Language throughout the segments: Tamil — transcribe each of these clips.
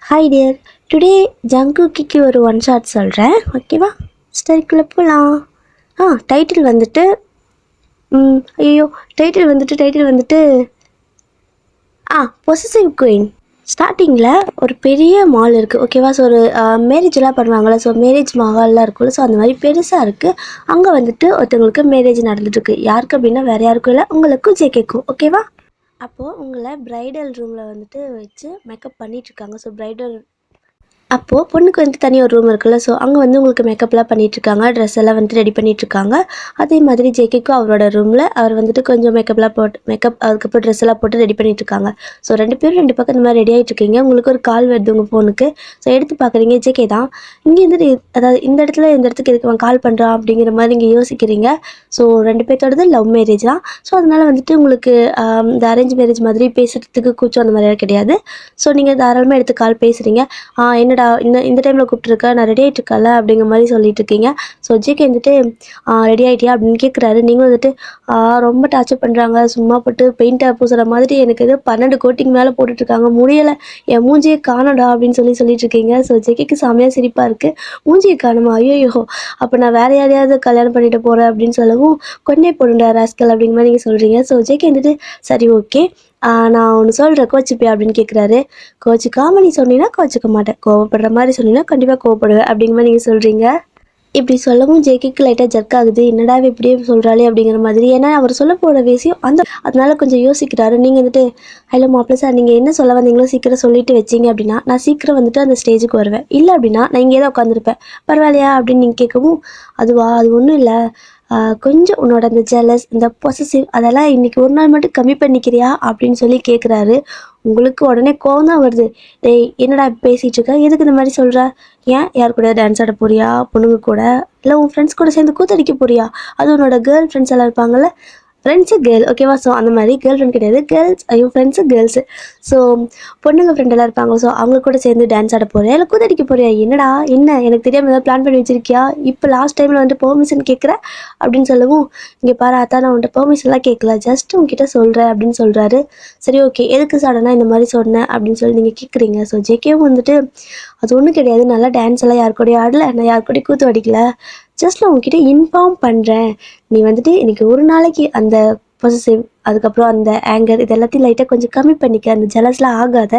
Hi dear. டுடே ஜங்குக்கிக்கு ஒரு ஒன் ஷாட் சொல்கிறேன், ஓகேவா? ஸ்டோரிக்குள்ளே போகலாம். டைட்டில் வந்துட்டு ஐயோ டைட்டில் வந்துட்டு பொசசிவ் குயின். ஸ்டார்டிங்கில் ஒரு பெரிய மால் இருக்குது, ஓகேவா? ஸோ ஒரு மேரேஜெலாம் பண்ணுவாங்கள்ல, ஸோ மேரேஜ் மஹால்லாம் இருக்குல்ல, ஸோ அந்த மாதிரி பெருசாக இருக்குது. அங்கே வந்துட்டு ஒருத்தவங்களுக்கு மேரேஜ் நடந்துட்டுருக்கு. யாருக்கு அப்படின்னா வேறு யாருக்கும் இல்லை, உங்களுக்கும் ஜேகேக்கும், ஓகேவா? அப்போது உங்களை ப்ரைடல் ரூமில் வந்துட்டு வச்சு மேக்கப் பண்ணிகிட்ருக்காங்க. ஸோ ப்ரைடல் அப்போது பொண்ணுக்கு வந்து தனியாக ஒரு ரூம் இருக்குல்ல, ஸோ அங்கே வந்து உங்களுக்கு மேக்கப்லாம் பண்ணிகிட்ருக்காங்க, ட்ரெஸ் எல்லாம் வந்துட்டு ரெடி பண்ணிகிட்ருக்காங்க. அதே மாதிரி ஜேகேக்கும் அவரோட ரூமில் அவர் வந்துட்டு கொஞ்சம் மேக்கப் அதுக்கப்புறம் ட்ரெஸ் எல்லாம் போட்டு ரெடி பண்ணிகிட்ருக்காங்க. ஸோ 2 பேரும் 2 பக்கம் இந்த மாதிரி ரெடி ஆகிட்ருக்கீங்க. உங்களுக்கு ஒரு கால் வருது உங்கள் ஃபோனுக்கு. ஸோ எடுத்து பார்க்குறீங்க, ஜேகே தான். இங்கேருந்து அதாவது இந்த இடத்துக்கு எதுக்கு அவன் கால் பண்ணுறான் அப்படிங்கிற மாதிரி நீங்கள் யோசிக்கிறீங்க. ஸோ 2 பேர்த்தோடது லவ் மேரேஜ் தான். ஸோ அதனால் வந்துட்டு உங்களுக்கு இந்த அரேஞ்ச் மேரேஜ் மாதிரி பேசுகிறதுக்கு கூச்சம் அந்த மாதிரிலாம் கிடையாது. ஸோ நீங்கள் தாராளமாக எடுத்து கால் பேசுகிறீங்க. என்னடா இந்த டைமில் கூப்பிட்ருக்க, நான் ரெடி ஆகிட்டு இருக்கல அப்படிங்கிற மாதிரி சொல்லிட்டு இருக்கீங்க. ஸோ ஜேகே வந்துட்டு ரெடி ஆகிட்டியா அப்படின்னு கேட்குறாரு. நீங்களும் வந்துட்டு ரொம்ப டார்ச்சர் பண்ணுறாங்க, சும்மா போட்டு பெயிண்ட்டை பூசுகிற மாதிரி எனக்கு எது 12 கோட்டிங் மேலே போட்டுட்ருக்காங்க, முடியலை, என் மூஞ்சியை காணடா அப்படின்னு சொல்லிட்டு இருக்கீங்க. ஸோ ஜேகேக்கு செமையாக சிரிப்பாக இருக்குது. மூஞ்சியை காணுமா, ஐயோ அப்போ நான் வேறு யாரையாவது கல்யாணம் பண்ணிட்டு போகிறேன் அப்படின்னு சொல்லவும், கொன்னே போடுண்டா ராஸ்கல் அப்படிங்கிற மாதிரி நீங்கள் சொல்கிறீங்க. ஸோ ஜேகே வந்துட்டு சரி ஓகே, நான் ஒன்று சொல்கிறேன், கோச்சிப்பியா அப்படின்னு கேட்குறாரு. கோச்சிக்காம நீ சொன்னீங்கன்னா கோச்சிக்க மாட்டேன், கோவப்படுற மாதிரி சொன்னீங்கன்னா கண்டிப்பாக கோவப்படுவேன் அப்படிங்கிற மாதிரி நீங்கள் சொல்கிறீங்க. இப்படி சொல்லவும் ஜேகேக்கு லைட்டாக ஜர்க் ஆகுது. என்னடா இப்படியே சொல்கிறாளே அப்படிங்கிற மாதிரி. ஏன்னா அவர் சொல்ல போகிற விஷயம் அதனால கொஞ்சம் யோசிக்கிறாரு. நீங்கள் வந்துட்டு ஹலோ மாப்பிள்ள சார், நீங்கள் என்ன சொல்ல வந்தீங்களோ சீக்கிரம் சொல்லிட்டு வச்சிங்க அப்படின்னா நான் சீக்கிரம் வந்துட்டு அந்த ஸ்டேஜுக்கு வருவேன். இல்லை அப்படின்னா நான் இங்கே தான் உட்காந்துருப்பேன், பரவாயில்லையா அப்படின்னு நீங்கள் கேட்கவும், அது ஒன்றும் இல்லை, கொஞ்சம் உன்னோட அந்த ஜெலஸ், இந்த பொசசிவ் அதெல்லாம் இன்றைக்கி ஒரு நாள் மட்டும் கம்மி பண்ணிக்கிறியா அப்படின்னு சொல்லி கேட்குறாரு. உங்களுக்கு உடனே கோவம் தான் வருது. டேய் என்னடா பேசிகிட்டு இருக்க, எதுக்கு இந்த மாதிரி சொல்கிற? ஏன் யார் கூட டான்ஸ் ஆட போறியா, பொண்ணுங்க கூட, இல்லை உன் ஃப்ரெண்ட்ஸ் கூட சேர்ந்து கூத்தடிக்க போறியா? அது உன்னோட கேர்ள் ஃப்ரெண்ட்ஸ் எல்லாம் இருப்பாங்கள்ல, ஃப்ரெண்ட்ஸு கேர்ள், ஓகேவா? ஸோ அந்த மாதிரி கேர்ள் ஃப்ரெண்ட் கிடையாது, கேர்ள்ஸ், ஃப்ரெண்ட்ஸு கேர்ள்ஸு. ஸோ பொண்ணுங்க ஃப்ரெண்டெல்லாம் இருப்பாங்க. ஸோ அவங்க கூட சேர்ந்து டான்ஸ் ஆட போறியா, இல்லை கூத்தடிக்க போறியா? என்னடா என்ன எனக்கு தெரியாமல் ஏதாவது பிளான் பண்ணி வச்சிருக்கியா? இப்போ லாஸ்ட் டைமில் வந்துட்டு பெர்மிஷன் கேட்குற அப்படின்னு சொல்லவும், இங்கே பாரு அத்தா, நான் உன்ட்ட பெர்மிஷன்லாம் கேட்கல, ஜஸ்ட் உங்ககிட்ட சொல்கிறேன் அப்படின்னு சொல்கிறாரு. சரி ஓகே, எதுக்கு சடனாக இந்த மாதிரி சொன்னேன் அப்படின்னு சொல்லி நீங்கள் கேட்குறீங்க. ஸோ ஜேகேவும் வந்துட்டு அது ஒன்றும் கிடையாது, நல்லா டான்ஸ் எல்லாம் யார் கூடயும் ஆடலை, நான் யார் கூடயும் கூத்து அடிக்கல, ஜஸ்ட் நான் உங்ககிட்ட இன்ஃபார்ம் பண்ணுறேன். நீ வந்துட்டு இன்றைக்கி ஒரு நாளைக்கு அந்த பொசசிவ் அதுக்கப்புறம் அந்த ஆங்கர் இது எல்லாத்தையும் லைட்டாக கொஞ்சம் கம்மி பண்ணிக்க, அந்த ஜெலஸ்லாம் ஆகாத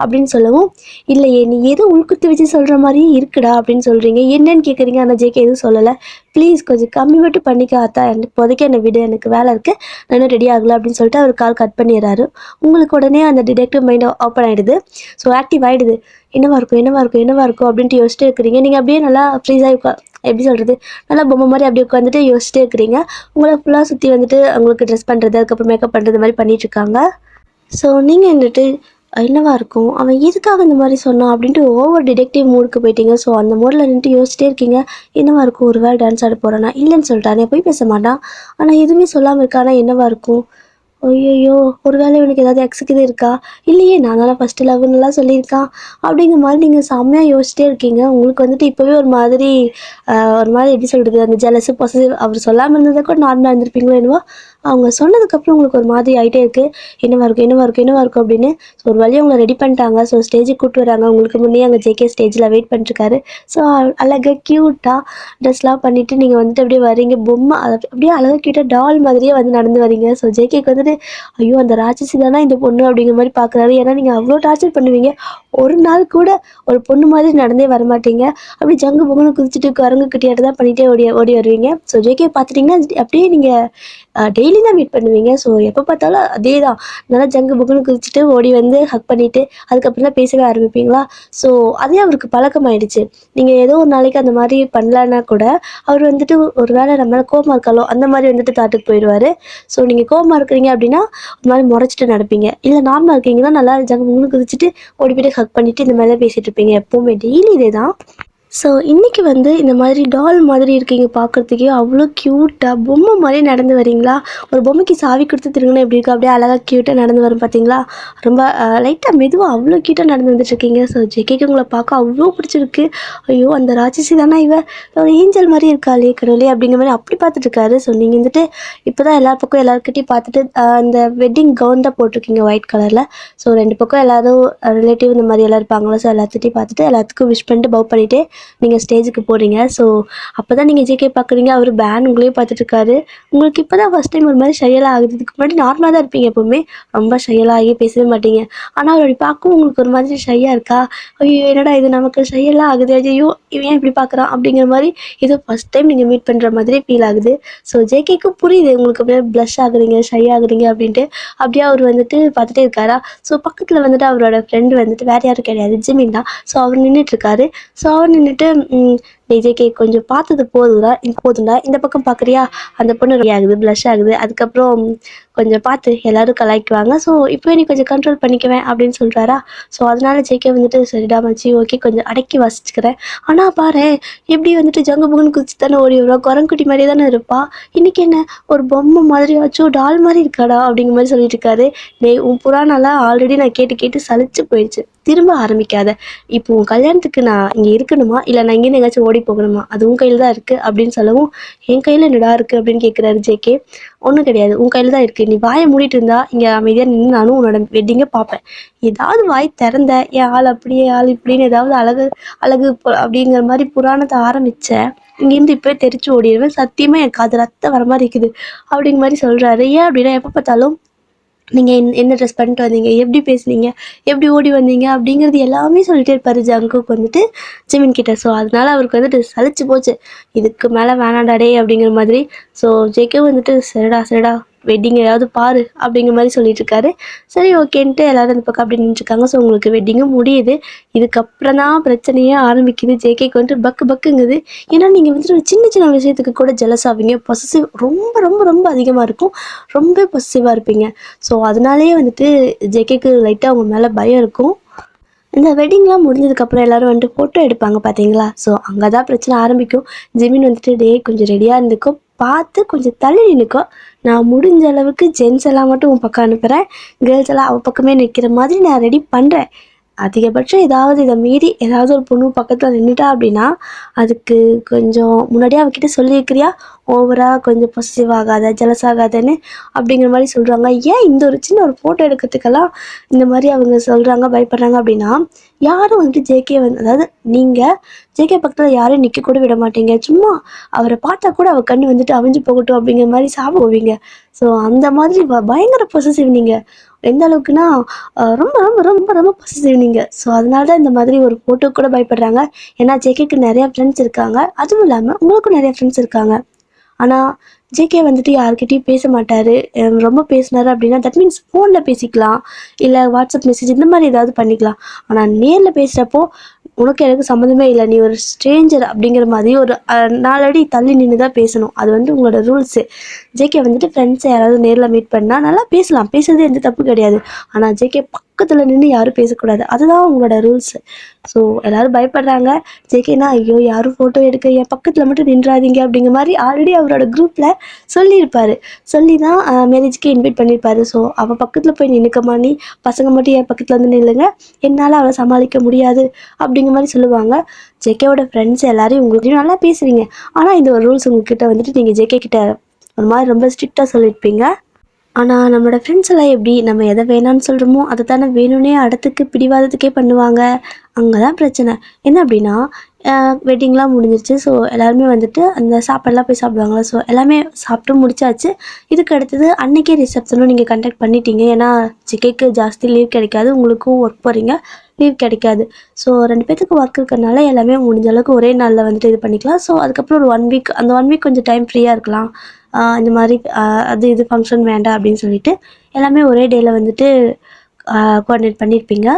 அப்படின்னு சொல்லவும், இல்லையே நீ எதுவும் உள்குத்து வச்சு சொல்கிற மாதிரியே இருக்குடா அப்படின்னு சொல்கிறீங்க. என்னன்னு கேட்குறீங்க. ஆனால் ஜேகே எதுவும் சொல்லலை. ப்ளீஸ் கொஞ்சம் கம்மி மட்டும் பண்ணிக்க அத்தா, இப்போதைக்கு என்னை விடு, எனக்கு வேலை இருக்குது, நான் இன்னும் ரெடி ஆகலை அப்படின்னு சொல்லிட்டு அவர் கால் கட் பண்ணிடுறாரு. உங்களுக்கு உடனே அந்த டிடெக்டிவ் மைண்ட் ஓப்பன் ஆகிடுது. ஸோ ஆக்டிவ் ஆகிடுது. என்னவா இருக்கும் அப்படின்ட்டு யோசிச்சுட்டு இருக்கிறீங்க. நீங்கள் அப்படியே நல்லா ஃப்ரீஸாக எப்படி சொல்கிறது, நல்லா பொம்மை மாதிரி அப்படியே உட்காந்துட்டு யோசிச்சுட்டே இருக்கிறீங்க. உங்களை ஃபுல்லாக சுற்றி வந்துட்டு உங்களுக்கு ட்ரெஸ் பண்ணுறது, அதுக்கப்புறம் மேக்கப் பண்ணுறது மாதிரி பண்ணிகிட்ருக்காங்க. ஸோ நீங்கள் வந்துட்டு என்னவா இருக்கும், அவன் எதுக்காக இந்த மாதிரி சொன்னான் அப்படின்ட்டு ஓவர் டிடெக்டிவ் மூடுக்கு போயிட்டீங்க. ஸோ அந்த மூடில் நின்றுட்டு யோசிச்சிட்டே இருக்கீங்க. என்னவா இருக்கும், ஒரு வேளை டான்ஸ் ஆட போகிறானா, இல்லைன்னு சொல்லிட்டானே, போய் பேச மாட்டான், ஆனால் எதுவுமே சொல்லாமல் இருக்கானா, என்னவா இருக்கும், ஐயோ ஒரு வேளை இவனுக்கு ஏதாவது எக்ஸுக்கு இருக்கா, இல்லையே நான் தானே ஃபஸ்ட்டு லவ்னுலாம் சொல்லியிருக்கான் அப்படிங்கிற மாதிரி நீங்கள் செம்மையாக யோசிச்சிட்டே இருக்கீங்க. உங்களுக்கு வந்துட்டு இப்போவே ஒரு மாதிரி எப்படி சொல்கிறது, அந்த ஜெலஸு பொசசிவ் அவர் சொல்லாமல் இருந்ததை கூட நார்மலாக இருந்திருப்பீங்களோ என்னவோ, அவங்க சொன்னதுக்கப்புறம் உங்களுக்கு ஒரு மாதிரி ஆகிட்டே இருக்குது. என்னவா இருக்கும் அப்படின்னு. ஸோ ஒரு வழியாக உங்களை ரெடி பண்ணிட்டாங்க. ஸோ ஸ்டேஜுக்கு கூப்பிட்டு வராங்க. உங்களுக்கு முன்னே அங்கே ஜேகே ஸ்டேஜில் வெயிட் பண்ணிட்டுருக்காரு. ஸோ அழகாக க்யூட்டாக ட்ரெஸ்லாம் பண்ணிவிட்டு நீங்கள் வந்துட்டு அப்படியே வரீங்க. பொம்மை அதை அப்படியே அழகாக க்யூட்டாக டால் மாதிரியே வந்து நடந்து வரீங்க. ஸோ ஜேகேக்கு வந்துட்டு ஐயோ அந்த ராட்சசி தானே இந்த பொண்ணு அப்படிங்கிற மாதிரி பார்க்குறாரு. ஏன்னா நீங்கள் அவ்வளோ டார்ச்சர் பண்ணுவீங்க, ஒரு நாள் கூட ஒரு பொண்ணு மாதிரி நடந்தே வரமாட்டீங்க. அப்படி ஜங்கு பொங்கன்னு குதிச்சுட்டு குரங்கு குட்டியாட்டு தான் பண்ணிகிட்டே ஓடி வருவீங்க. ஸோ ஜேகே பார்த்துட்டிங்கன்னா அப்படியே நீங்கள் டெய்லி தான் மீட் பண்ணுவீங்க. ஸோ எப்போ பார்த்தாலும் அதே தான், நல்லா ஜங்கு பொங்குன்னு குதிச்சுட்டு ஓடி வந்து ஹக் பண்ணிவிட்டு அதுக்கப்புறம் தான் பேசவே ஆரம்பிப்பீங்களா. ஸோ அதே அவருக்கு பழக்கமாயிடுச்சு. நீங்கள் ஏதோ ஒரு நாளைக்கு அந்த மாதிரி பண்ணலன்னா கூட அவர் வந்துட்டு ஒரு வேளை நம்ம மேலே கோவமாக இருக்காலோ அந்த மாதிரி வந்துட்டு தாட்டுக்கு போயிடுவார். ஸோ நீங்கள் கோவமாக இருக்கிறீங்க அப்படின்னா ஒரு மாதிரி முறைச்சிட்டு நடப்பீங்க, இல்லை நார்மலாக இருக்கீங்கன்னா நல்லா ஜங்கு பொங்குன்னு குதிச்சுட்டு ஓடி போய்ட்டு ஹக் பண்ணிவிட்டு இந்த மாதிரி தான் பேசிகிட்டு இருப்பீங்க. எப்போவுமே டெய்லி இதே தான். ஸோ இன்றைக்கி வந்து இந்த மாதிரி டால் மாதிரி இருக்கீங்க பார்க்குறதுக்கே அவ்வளோ க்யூட்டாக பொம்மை மாதிரி நடந்து வரீங்களா? ஒரு பொம்மைக்கு சாவி கொடுத்து திரும்பினா எப்படி இருக்கும், அப்படியே அழகாக க்யூட்டாக நடந்து வரும் பார்த்தீங்களா? ரொம்ப லைட்டாக மெதுவாக அவ்வளோ க்யூட்டாக நடந்து வந்துட்டுருக்கீங்க. ஸோ ஜேகேக்கு உங்களை பார்க்க அவ்வளோ பிடிச்சிருக்கு. ஐயோ அந்த ராட்சசி தானே இவ, ஒரு ஏஞ்சல் மாதிரி இருக்காளே கடவுளே அப்படிங்கிற மாதிரி அப்படி பார்த்துட்ருக்காரு. ஸோ நீங்கள் வந்துட்டு இப்போ தான் எல்லா பக்கம் எல்லாருக்கிட்டையும் பார்த்துட்டு அந்த வெட்டிங் கவுன் தான் போட்டிருக்கீங்க ஒயிட் கலரில். ஸோ 2 பக்கம் எல்லோரும் ரிலேட்டிவ் இந்த மாதிரி எல்லாம் இருப்பாங்களா, ஸோ எல்லாத்துட்டையும் பார்த்துட்டு எல்லாத்துக்கும் விஷ் பண்ணிட்டு பவ் பண்ணிவிட்டு நீங்கள் ஸ்டேஜுக்கு போகிறீங்க. ஸோ அப்போ தான் நீங்கள் ஜேகே பார்க்குறீங்க. அவர் பேன் உங்களையே பார்த்துட்ருக்காரு. உங்களுக்கு இப்போ தான் ஃபஸ்ட் டைம் ஒரு மாதிரி ஷையெல்லாம் ஆகுது. இதுக்கு முன்னாடி நார்மலாக தான் இருப்பீங்க எப்போவுமே, ரொம்ப ஷையெல்லாம் பேசவே மாட்டீங்க. ஆனால் அவர் அப்படி பார்க்கவும் உங்களுக்கு ஒரு மாதிரி ஷையாக இருக்கா, ஐயோ என்னடா இது நமக்கு ஷையெல்லாம் ஆகுது, ஐயோ இவன் ஏன் இப்படி பார்க்குறான் அப்படிங்கிற மாதிரி ஏதோ ஃபஸ்ட் டைம் நீங்கள் மீட் பண்ணுற மாதிரி ஃபீல் ஆகுது. ஸோ ஜேகேக்கு புரியுது உங்களுக்கு அப்படியே ப்ளஷ் ஆகுறீங்க, ஷை ஆகுறீங்க அப்படின்ட்டு. அப்படியே அவர் வந்துட்டு பார்த்துட்டே இருக்காரா. ஸோ பக்கத்தில் வந்துட்டு அவரோட ஃப்ரெண்டு வந்துட்டு வேறு யாரும் கிடையாது, ஜிமின் தான். ஸோ அவர் நின்றுட்டுருக்காரு. ஸோ அவர் நின்றுட்டு ஜேகே கொஞ்சம் பார்த்தது போதுண்டா, இந்த பக்கம் பார்க்குறியா, அந்த பொண்ணு ரெடி ஆகுது, ப்ளஷ் ஆகுது, அதுக்கப்புறம் கொஞ்சம் பார்த்து எல்லோரும் கலாய்க்குவாங்க. ஸோ இப்போ நீ கொஞ்சம் கண்ட்ரோல் பண்ணிக்குவேன் அப்படின்னு சொல்கிறாரா. ஸோ அதனால ஜேகே வந்துட்டு சரிடா மச்சி ஓகே கொஞ்சம் அடக்கி வாசிச்சுக்கிறேன். ஆனால் பாரு எப்படி வந்துட்டு ஜங்கு புகுன்னு குதிச்சு தானே ஓடி வருவா, குரங்குட்டி மாதிரியே தானே இருப்பா, இன்றைக்கி என்ன ஒரு பொம்மை மாதிரியாச்சும் டால் மாதிரி இருக்காடா அப்படிங்கிற மாதிரி சொல்லிட்டு இருக்காரு. உன் புராணெல்லாம் ஆல்ரெடி நான் கேட்டு கேட்டு சலிச்சு போயிடுச்சு, திரும்ப ஆரம்பிக்காத. இப்போ உன் கல்யாணத்துக்கு நான் இங்கே இருக்கணுமா, இல்லை நான் இங்கேருந்து எங்கேயாச்சும் ஓடி போகணுமா, அது உன் கையில் தான் இருக்குது அப்படின்னு சொல்லவும், என் கையில் என்னடா இருக்குது அப்படின்னு கேட்குறாரு ஜேகே. ஒன்றும் கிடையாது, உன் கையில் தான் இருக்குது, நீ வாயை மூடிட்டு இருந்தா இங்கே அமைதியாக நின்று நானும் உன்னோட வெட்டிங்கை பார்ப்பேன். ஏதாவது வாய் திறந்த என் ஆள் அப்படியே ஆள் இப்படின்னு ஏதாவது அழகு அழகு அப்படிங்கிற மாதிரி புராணத்தை ஆரம்பித்தேன், இங்கேருந்து இப்போ தெரிச்சு ஓடிடுவேன், சத்தியமாக என் காது ரத்த வர மாதிரி இருக்குது அப்படிங்கிற மாதிரி சொல்கிறாரு. ஏன் அப்படின்னா எப்போ பார்த்தாலும் நீங்கள் என்ன ட்ரெஸ் பண்ணிட்டு வந்தீங்க, எப்படி பேசுனீங்க, எப்படி ஓடி வந்தீங்க அப்படிங்கிறது எல்லாமே சொல்லிட்டே இருப்பார் ஜங்குக்கு வந்துட்டு ஜிமின் கிட்ட. ஸோ அதனால அவருக்கு வந்துட்டு சலிச்சு போச்சு, இதுக்கு மேலே வேணாண்டாடே அப்படிங்கிற மாதிரி. ஸோ ஜேகே வந்துட்டு சரிடா வெட்டிங் ஏதாவது பாரு அப்படிங்கிற மாதிரி சொல்லிட்டு இருக்காரு. சரி ஓகேன்ட்டு எல்லோரும் அந்த பக்கம் அப்படி நின்றுருக்காங்க. ஸோ உங்களுக்கு வெட்டிங்கும் முடியுது. இதுக்கப்புறம் தான் பிரச்சனையே ஆரம்பிக்குது. ஜேகேக்கு வந்துட்டு பக்குங்குது. ஏன்னா நீங்கள் வந்துட்டு ஒரு சின்ன சின்ன விஷயத்துக்கு கூட ஜெலஸ் ஆவீங்க, பொசசிவ் ரொம்ப ரொம்ப ரொம்ப அதிகமாக இருக்கும், ரொம்ப பொசசிவாக இருப்பீங்க. ஸோ அதனாலேயே வந்துட்டு ஜேகேக்கு லைட்டாக அவங்க மேலே பயம் இருக்கும். இந்த வெட்டிங்லாம் முடிஞ்சதுக்கப்புறம் எல்லோரும் வந்துட்டு ஃபோட்டோ எடுப்பாங்க பார்த்தீங்களா. ஸோ அங்கே தான் பிரச்சனை ஆரம்பிக்கும். ஜிமின் வந்துட்டு கொஞ்சம் ரெடியாக இருந்துக்கோ, பார்த்து கொஞ்சம் தள்ளி நிற்கும், நான் முடிஞ்ச அளவுக்கு ஜென்ஸ் எல்லாம் மட்டும் உன் பக்கம் அனுப்புகிறேன், கேர்ள்ஸ் எல்லாம் அவள் பக்கமே நிற்கிற மாதிரி நான் ரெடி பண்ணுறேன். அதிகபட்சம் ஏதாவது இதை மீறி ஏதாவது ஒரு பொண்ணு பக்கத்தில் நின்றுட்டா அப்படின்னா அதுக்கு கொஞ்சம் முன்னாடியே அவகிட்ட சொல்லியிருக்கிறியா, ஓவராக கொஞ்சம் பொசிட்டிவ் ஆகாத ஜெலஸ் ஆகாதன்னு அப்படிங்கிற மாதிரி சொல்கிறாங்க. ஏன் இந்த ஒரு சின்ன ஒரு ஃபோட்டோ எடுக்கிறதுக்கெல்லாம் இந்த மாதிரி அவங்க சொல்கிறாங்க, பயப்படுறாங்க அப்படின்னா, யாரும் வந்துட்டு ஜேகே அதாவது நீங்கள் ஜேகே பக்கத்தில் யாரையும் நிற்க கூட விட மாட்டீங்க, சும்மா அவரை பார்த்தா கூட அவள் கண்ணு வந்துட்டு அவிஞ்சு போகட்டும் அப்படிங்கிற மாதிரி போவீங்க. ஸோ அந்த மாதிரி பயங்கர பொசசிவ் நீங்கள். எந்த அளவுக்குன்னா ரொம்ப ரொம்ப ரொம்ப ரொம்ப பொசசிவ் நீங்கள். ஸோ அதனால தான் இந்த மாதிரி ஒரு ஃபோட்டோ கூட பயப்படுறாங்க. ஏன்னா ஜேகேக்கு நிறையா ஃப்ரெண்ட்ஸ் இருக்காங்க, அதுவும் இல்லாமல் உங்களுக்கும் நிறையா ஃப்ரெண்ட்ஸ் இருக்காங்க. ஆனால் ஜேகே வந்துட்டு யார்கிட்டையும் பேச மாட்டார். ரொம்ப பேசினார் அப்படின்னா தட் மீன்ஸ் ஃபோனில் பேசிக்கலாம், இல்லை வாட்ஸ்அப் மெசேஜ் இந்த மாதிரி ஏதாவது பண்ணிக்கலாம். ஆனால் நேரில் பேசுகிறப்போ உனக்கு எனக்கு சம்மந்தமே இல்லை, நீ ஒரு ஸ்ட்ரேஞ்சர் அப்படிங்கிற மாதிரி ஒரு 4 அடி தள்ளி நின்று தான் பேசணும். அது வந்து உங்களோட ரூல்ஸு. ஜேகே வந்துட்டு ஃப்ரெண்ட்ஸை யாராவது நேரில் மீட் பண்ணால் நல்லா பேசலாம், பேசுறது எந்த தப்பு கிடையாது. ஆனால் ஜேகே பக்கத்தில் நின்று யாரும் பேசக்கூடாது, அதுதான் உங்களோட ரூல்ஸு. ஸோ எல்லோரும் பயப்படுறாங்க. ஜேகேனா ஐயோ யாரும் ஃபோட்டோ எடுக்க என் பக்கத்தில் மட்டும் நின்றாதீங்க அப்படிங்கிற மாதிரி ஆல்ரெடி அவரோட குரூப்பில் சொல்லியிருப்பார். சொல்லி தான் மேரேஜ்க்கு இன்வைட் பண்ணியிருப்பார். ஸோ அவள் பக்கத்தில் போய் நின்றுக்கமா, நீ பசங்க மட்டும் என் பக்கத்தில் வந்து நில்லுங்க, என்னால் அவளை சமாளிக்க முடியாது அப்படிங்கிற மாதிரி சொல்லுவாங்க. ஜேகேவோட ஃப்ரெண்ட்ஸ் எல்லாரையும் உங்களுக்கு நல்லா பேசுவீங்க. ஆனால் இந்த ஒரு ரூல்ஸ் உங்ககிட்ட வந்துட்டு நீங்கள் ஜேகே கிட்ட ஒரு மாதிரி ரொம்ப ஸ்ட்ரிக்டாக சொல்லியிருப்பீங்க. ஆனால் நம்மளோட ஃப்ரெண்ட்ஸ் எல்லாம் எப்படி நம்ம எதை வேணான்னு சொல்கிறோமோ அதை தானே வேணும்னே அடுத்துக்கு பிடிவாதத்துக்கே பண்ணுவாங்க. அங்கே தான் பிரச்சனை. என்ன அப்படின்னா வெட்டிங்லாம் முடிஞ்சிருச்சு. ஸோ எல்லாருமே வந்துட்டு அந்த சாப்பாடெலாம் போய் சாப்பிடுவாங்களா. ஸோ எல்லாமே சாப்பிட்டு முடிச்சாச்சு. இதுக்கு அடுத்தது அன்றைக்கே ரிசப்ஷனும் நீங்கள் கண்டக்ட் பண்ணிட்டீங்க. ஏன்னா ஜேகேக்கு ஜாஸ்தி லீவ் கிடைக்காது, உங்களுக்கும் ஒர்க் போகிறீங்க, லீவ் கிடைக்காது. ஸோ 2 பேத்துக்கு ஒர்க் இருக்கிறனால எல்லாமே முடிஞ்ச அளவுக்கு ஒரே நாளில் வந்துட்டு இது பண்ணிக்கலாம். ஸோ அதுக்கப்புறம் ஒரு 1 வீக், அந்த 1 வீக் கொஞ்சம் டைம் ஃப்ரீயாக இருக்கலாம். இந்த மாதிரி அது இது ஃபங்க்ஷன் வேண்டாம் அப்படின்னு சொல்லிட்டு எல்லாமே ஒரே டேயில் வந்துட்டு கோஆர்டினேட் பண்ணியிருப்பீங்க.